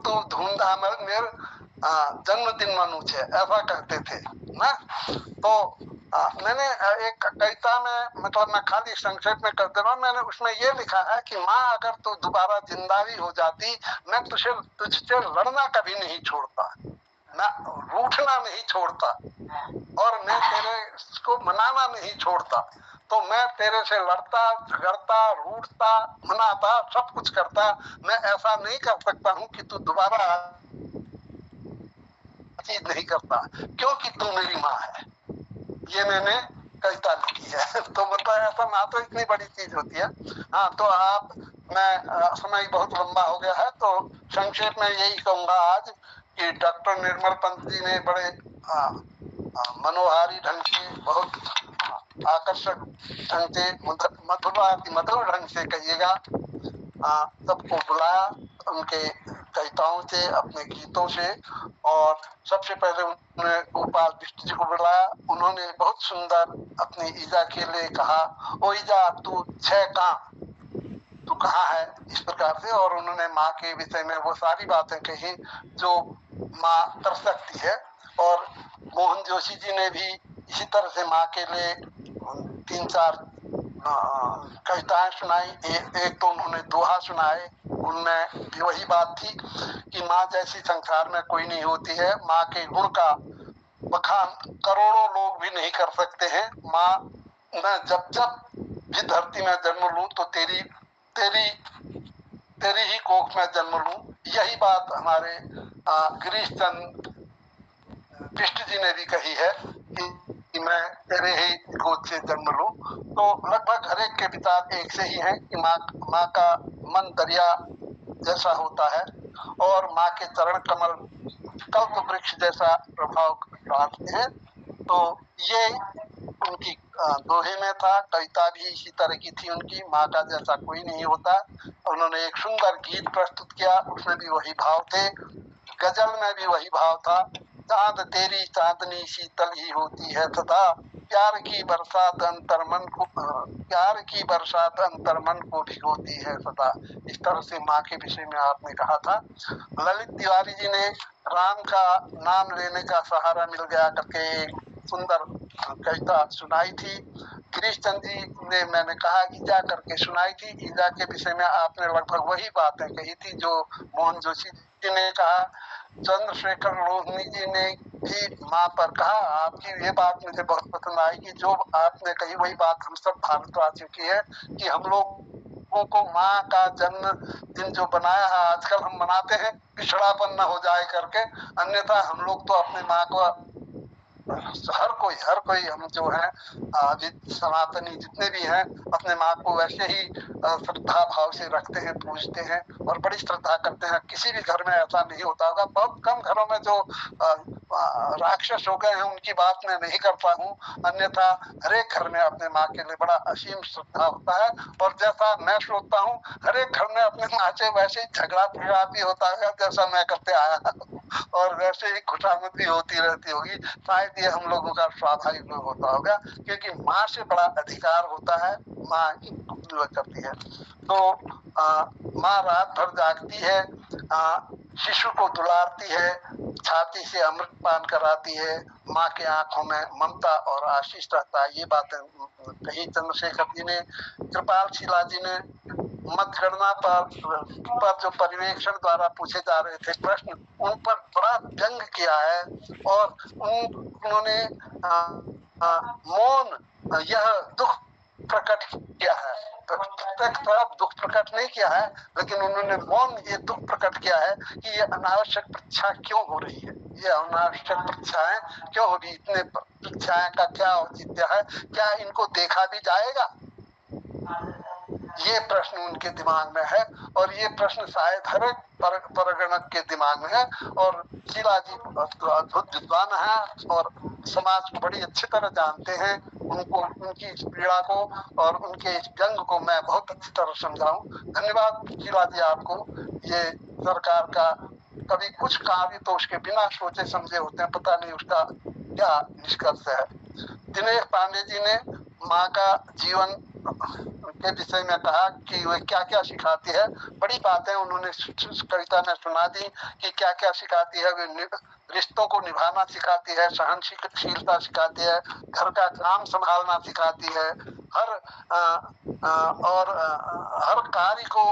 तू धूमधाम मेरे जन्मदिन मनु छे, ऐसा कहते थे ना। तो मैंने एक कविता में, मतलब मैं खाली संक्षेप में कर दे रहा हूँ, मैंने उसमें ये लिखा है कि माँ अगर तू दोबारा जिंदा भी हो जाती, मैं तुझसे लड़ना कभी नहीं छोड़ता, मैं रूठना नहीं छोड़ता और मैं तेरे को मनाना नहीं छोड़ता। तो मैं तेरे से लड़ता झगड़ता रूठता मनाता सब कुछ करता, मैं ऐसा नहीं कर सकता हूँ कि तू दोबारा चीज नहीं करता, क्योंकि तू मेरी माँ है। ये मैंने कविता लिखी है। तो मतलब ऐसा माँ तो इतनी बड़ी चीज होती है। हाँ, तो आप, मैं समय बहुत लंबा हो गया है तो संक्षेप में यही कहूंगा आज कि डॉक्टर निर्मल पंत जी ने बड़े मनोहारी ढंग से, बहुत आकर्षक ढंग से, मधुर ढंग से कहिएगा, सबको बुलाया उनके कविताओं से, अपने गीतों से। और सबसे पहले उन्होंने गोपाल बिष्ट जी को बुलाया, उन्होंने बहुत सुंदर अपनी ईजा के लिए कहा, ओ ईजा तू छह कहाँ, तू कहाँ है, इस प्रकार से। और उन्होंने माँ के विषय में वो सारी बातें कही जो माँ कर सकती है। और मोहन जोशी जी ने भी इसी तरह से माँ के लिए 3-4 कविताएं सुनाई। एक तो उन्होंने दोहा सुनाए, उनमें भी वही बात थी कि माँ जैसी संसार में कोई नहीं होती है, माँ के गुण का बखान करोड़ों लोग भी नहीं कर सकते हैं। माँ, मैं जब जब भी धरती में जन्म लूं तो तेरी ही कोख में जन्म लूं, यही बात हमारे गिरीश चंद बिष्ट जी ने भी कही है कि मैं तेरे ही गोद से जन्म लूं। तो लगभग हर एक के विचार एक से ही हैं कि माँ का मन दरिया जैसा होता है और माँ के चरण कमल कल्प वृक्ष जैसा प्रभाव डालते हैं। तो ये उनकी दोहे में था। कविता भी इसी तरह की थी उनकी, माँ का जैसा कोई नहीं होता। उन्होंने एक सुंदर गीत प्रस्तुत किया, उसमें भी वही भाव थे, गजल में भी वही भाव था, चांद तेरी चांदनी शीतल ही होती है सदा, प्यार की बरसात अंतर्मन को भिगोती है सदा। इस तरह से माँ के विषय में आपने कहा था। ललित तिवारी जी ने राम का नाम लेने का सहारा मिल गया करके सुंदर कविता सुनाई थी। गिरीश चंद जी ने, मैंने कहा, ईजा करके सुनाई थी। ईजा के विषय में आपने लगभग वही बातें कही थी जो मोहन जोशी जी ने कहा। चंद्रशेखर लोहनी जी ने भी माँ पर कहा। आपकी ये बात मुझे बहुत पसंद आई कि जो आपने कही वही बात हम सब भारतवासियों की है कि हम लोगों को माँ का जन्म दिन जो बनाया है आजकल हम मनाते हैं, पिछड़ापन न हो जाए करके। अन्यथा हम लोग तो अपनी माँ को, हर कोई हम जो है सनातनी जितने भी हैं, अपने माँ को वैसे ही श्रद्धा भाव से रखते हैं, पूजते हैं और बड़ी श्रद्धा करते हैं। किसी भी घर में ऐसा नहीं होता होगा, बहुत कम घरों में जो राक्षस हो गए हैं उनकी बात मैं नहीं करता हूँ, अन्यथा हर एक घर में अपने माँ के लिए बड़ा असीम श्रद्धा होता है। और जैसा मैं सोचता हूँ हर एक घर में अपने माँ से वैसे ही झगड़ा भी होता है जैसा मैं करते आया और वैसे ही खुशामद भी होती रहती होगी। शायद ये हम लोगों का स्वाभाविक होता होगा, क्योंकि माँ से बड़ा अधिकार होता है, माँ करती है। तो माँ रात भर जागती है, शिशु को दुलारती है, छाती से अमृत पान कराती है, माँ के आंखों में ममता और आशीष रहता है। ये बातें कही चंद्रशेखर जी ने। कृपाल शिला जी ने मतगणना पर जो पर्यवेक्षण द्वारा पूछे जा रहे थे प्रश्न, उन पर बड़ा व्यंग किया है और उन्होंने मौन यह दुख प्रकट किया है। प्रत्यक्ष तरफ दुख प्रकट नहीं किया है, लेकिन उन्होंने मौन ये दुख प्रकट किया है कि ये अनावश्यक परीक्षा क्यों हो रही है, ये अनावश्यक परीक्षाएं क्यों हो रही, इतने परीक्षाएं का क्या औचित्य है, क्या इनको देखा भी जाएगा। ये प्रश्न उनके दिमाग में है, और ये प्रश्न शायद हर एक परगणक के दिमाग में है। और शीलाजी अद्भुत विद्वान है और समाज को बड़ी अच्छी तरह जानते हैं। उनको, उनकी इस पीड़ा को और उनके इस व्यंग को मैं बहुत अच्छी तरह समझाऊं। धन्यवाद शीलाजी आपको। ये सरकार का कभी कुछ कार्य तो उसके बिना सोचे समझे होते हैं, पता नहीं उसका क्या निष्कर्ष है। दिनेश पांडे जी ने माँ का जीवन के विषय में कहा कि वे क्या क्या सिखाती है। बड़ी बातें उन्होंने कविता में सुना दी कि क्या क्या सिखाती है। वे रिश्तों को निभाना सिखाती है, सहनशीलता सिखाती है, घर का काम संभालना सिखाती है, हर कार्य को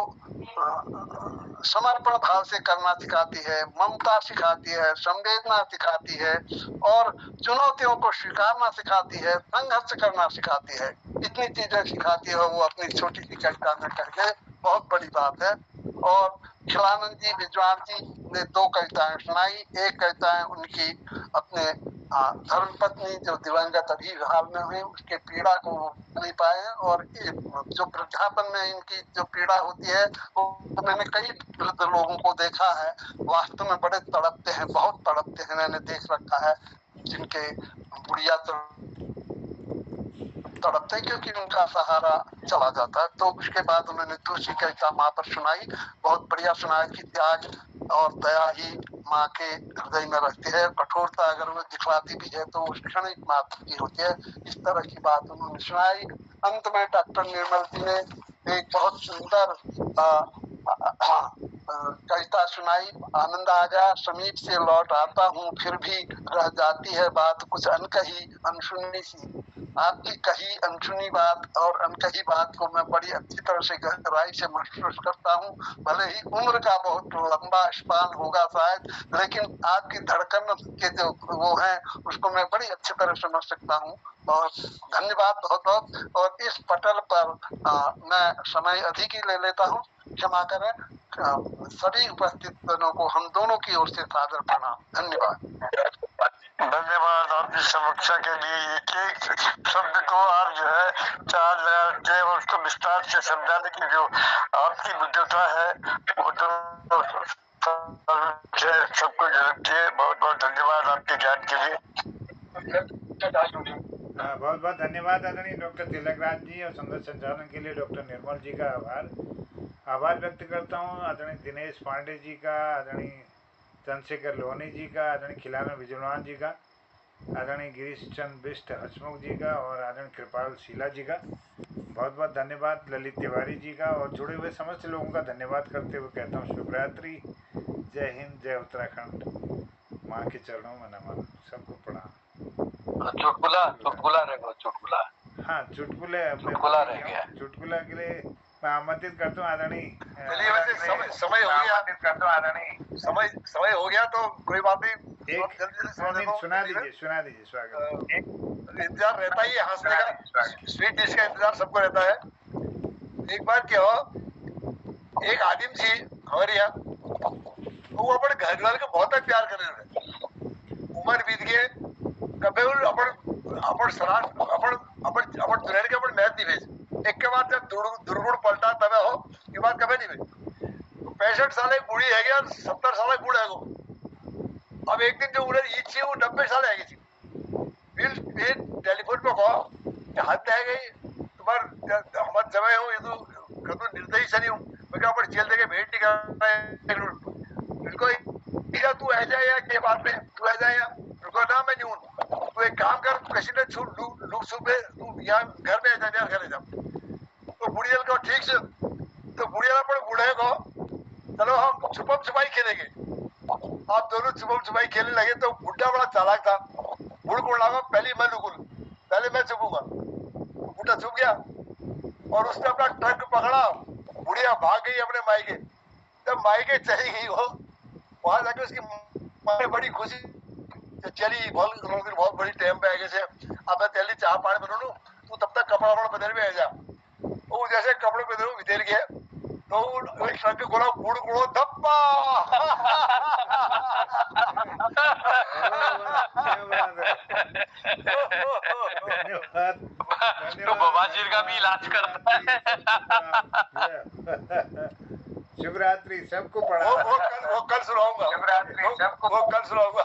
समर्पण भाव से करना सिखाती है, ममता सिखाती है, संवेदना सिखाती है, और चुनौतियों को स्वीकारना सिखाती है, संघर्ष करना सिखाती है। इतनी चीजें सिखाती है वो अपनी छोटी सी कविता में करके, बहुत बड़ी बात है। और खिलानंद जी विद्वान जी ने 2 कविताएं सुनाई। एक कविताएं उनकी अपने धर्मपत्नी जो दिवंगत अभी हाल में हुई उसके पीड़ा को नहीं पाए, और जो वृद्धापन में इनकी जो पीड़ा होती है वो मैंने कई वृद्ध लोगों को देखा है, वास्तव में बड़े तड़पते हैं, बहुत तड़पते हैं। मैंने देख रखा है जिनके बुढ़िया तड़पते क्योंकि उनका सहारा चला जाता है। तो उसके बाद उन्होंने दूसरी कविता माँ पर सुनाई, बहुत बढ़िया सुनाई कि त्याग और दया ही माँ के हृदय में रहती है। कठोरता अगर वो दिखलाती भी है तो उस क्षणिक मात्र की होती है। इस तरह की बात उन्होंने सुनाई। अंत में डॉक्टर निर्मल जी ने एक बहुत सुंदर कविता सुनाई। आनंद आ गया, समीप से लौट आता हूँ फिर भी रह जाती है बात कुछ अनकही अनसुनी सी। आपकी कही अनसुनी बात और अनकही बात को मैं बड़ी अच्छी तरह से गहराई से महसूस करता हूँ। भले ही उम्र का बहुत लंबा स्पान होगा शायद, लेकिन आपकी धड़कन के जो वो है उसको मैं बड़ी अच्छी तरह समझ सकता हूँ। और धन्यवाद बहुत बहुत। और इस पटल पर मैं समय अधिक ही ले लेता हूँ, क्षमा करें। सभी उपस्थित जनों को हम दोनों की ओर से सादर प्रणाम। धन्यवाद। धन्यवाद आपकी समीक्षा के लिए। एक एक शब्द को आप जो है चार लगा के और उसको विस्तार से समझाने की जो आपकी बुद्धिमत्ता है वो तो सबको झलकती है। बहुत बहुत धन्यवाद आपके ज्ञान के लिए। बहुत बहुत धन्यवाद आदरणीय डॉक्टर तिलकराज जी, और सुंदर संचालन के लिए डॉक्टर निर्मल जी का आभार व्यक्त करता हूँ। आदरणीय दिनेश पांडे जी का, आदरणीय चंद्रशेखर लोहनी जी का, आदरणीय खिलाना विजयवान जी का, आदरणीय गिरीश चंद्र बिष्ट हसमुख जी का, और आदरणीय कृपाल शीला जी का बहुत बहुत धन्यवाद। ललित तिवारी जी का, और जुड़े हुए समस्त लोगों का धन्यवाद करते हुए कहता हूँ शुभरात्रि, जय हिंद, जय उत्तराखंड, माँ के चरणों में नमन, सबको प्रणाम। चुटकुला रह गया, चुटकुला। हाँ, चुटकुला रह गया। चुटकुला के लिए मैं आमंत्रित करता हूँ आदरणीय। चलिए वैसे समय हो गया, समय हो गया तो कोई बात नहीं, जल्दी सुना दीजिए स्वागत। इंतजार रहता ही है हंसने का, स्वीट डिश का इंतजार सबको रहता है। एक बार क्या हो, एक आदिम थी हमारे यहाँ, वो अपने घर वाले को बहुत प्यार कर रहे थे। उम्र बीत गए, कभी अपन सरार अपन दुल्हन के अपन मैच नहीं भेज। एक के बाद जब दुर्गुण पलटा तब हो, ये बात कभी नहीं भेज। 65 साल एक बूढ़ी है गया, 70 साल बूढ़ा है वो। अब एक दिन जो उन्हें ईद थी वो 90 साल है थी। फिर टेलीफोन पे कहा हद है गई तुम्हारे हमारे जमे हूँ, ये तो निर्दयी से नहीं हूँ। मैं क्या अपन जेल देके भेंट नहीं कर तू आ जाए या के बात में तू आ जाए, ना मैं नहीं हूँ। तू एक काम कर, किसी ने लूट सुबह तू यहाँ घर में आ जा, मेरे घर जा। तो बुढ़िया को ठीक से, तो बुढ़िया पर बूढ़े को चलो हम छुपम छुपाई खेलेंगे। आप दोनों छुपम छुपाई खेलने लगे तो बुढ़ा बड़ा चालाक था। बुढ़ को लगा पहले मैं लुकूं, पहले मैं छुपूंगा। बुढ़ा छुप गया और उसने अपना ट्रक पकड़ा। बुढ़िया भाग गई अपने मायके। जब मायके चली गई वो, वहां जाके उसकी माँ ने बड़ी खुशी चली बहुत बड़ी टाइम पे आगे से अब मैं तेली चाह पानी बनू, तू तब तक कपड़ा वपड़ा बदल में आ जा। वो जैसे कपड़े बदलू बितेर गए तो एक ट्रक खोला, बुढ़ को धप्पा। तो बवासीर का भी इलाज करता है। शिवरात्रि सबको पढ़ा। वो कल सुनाऊंगा। शिवरात्रि सबको वो कल सुनाऊंगा।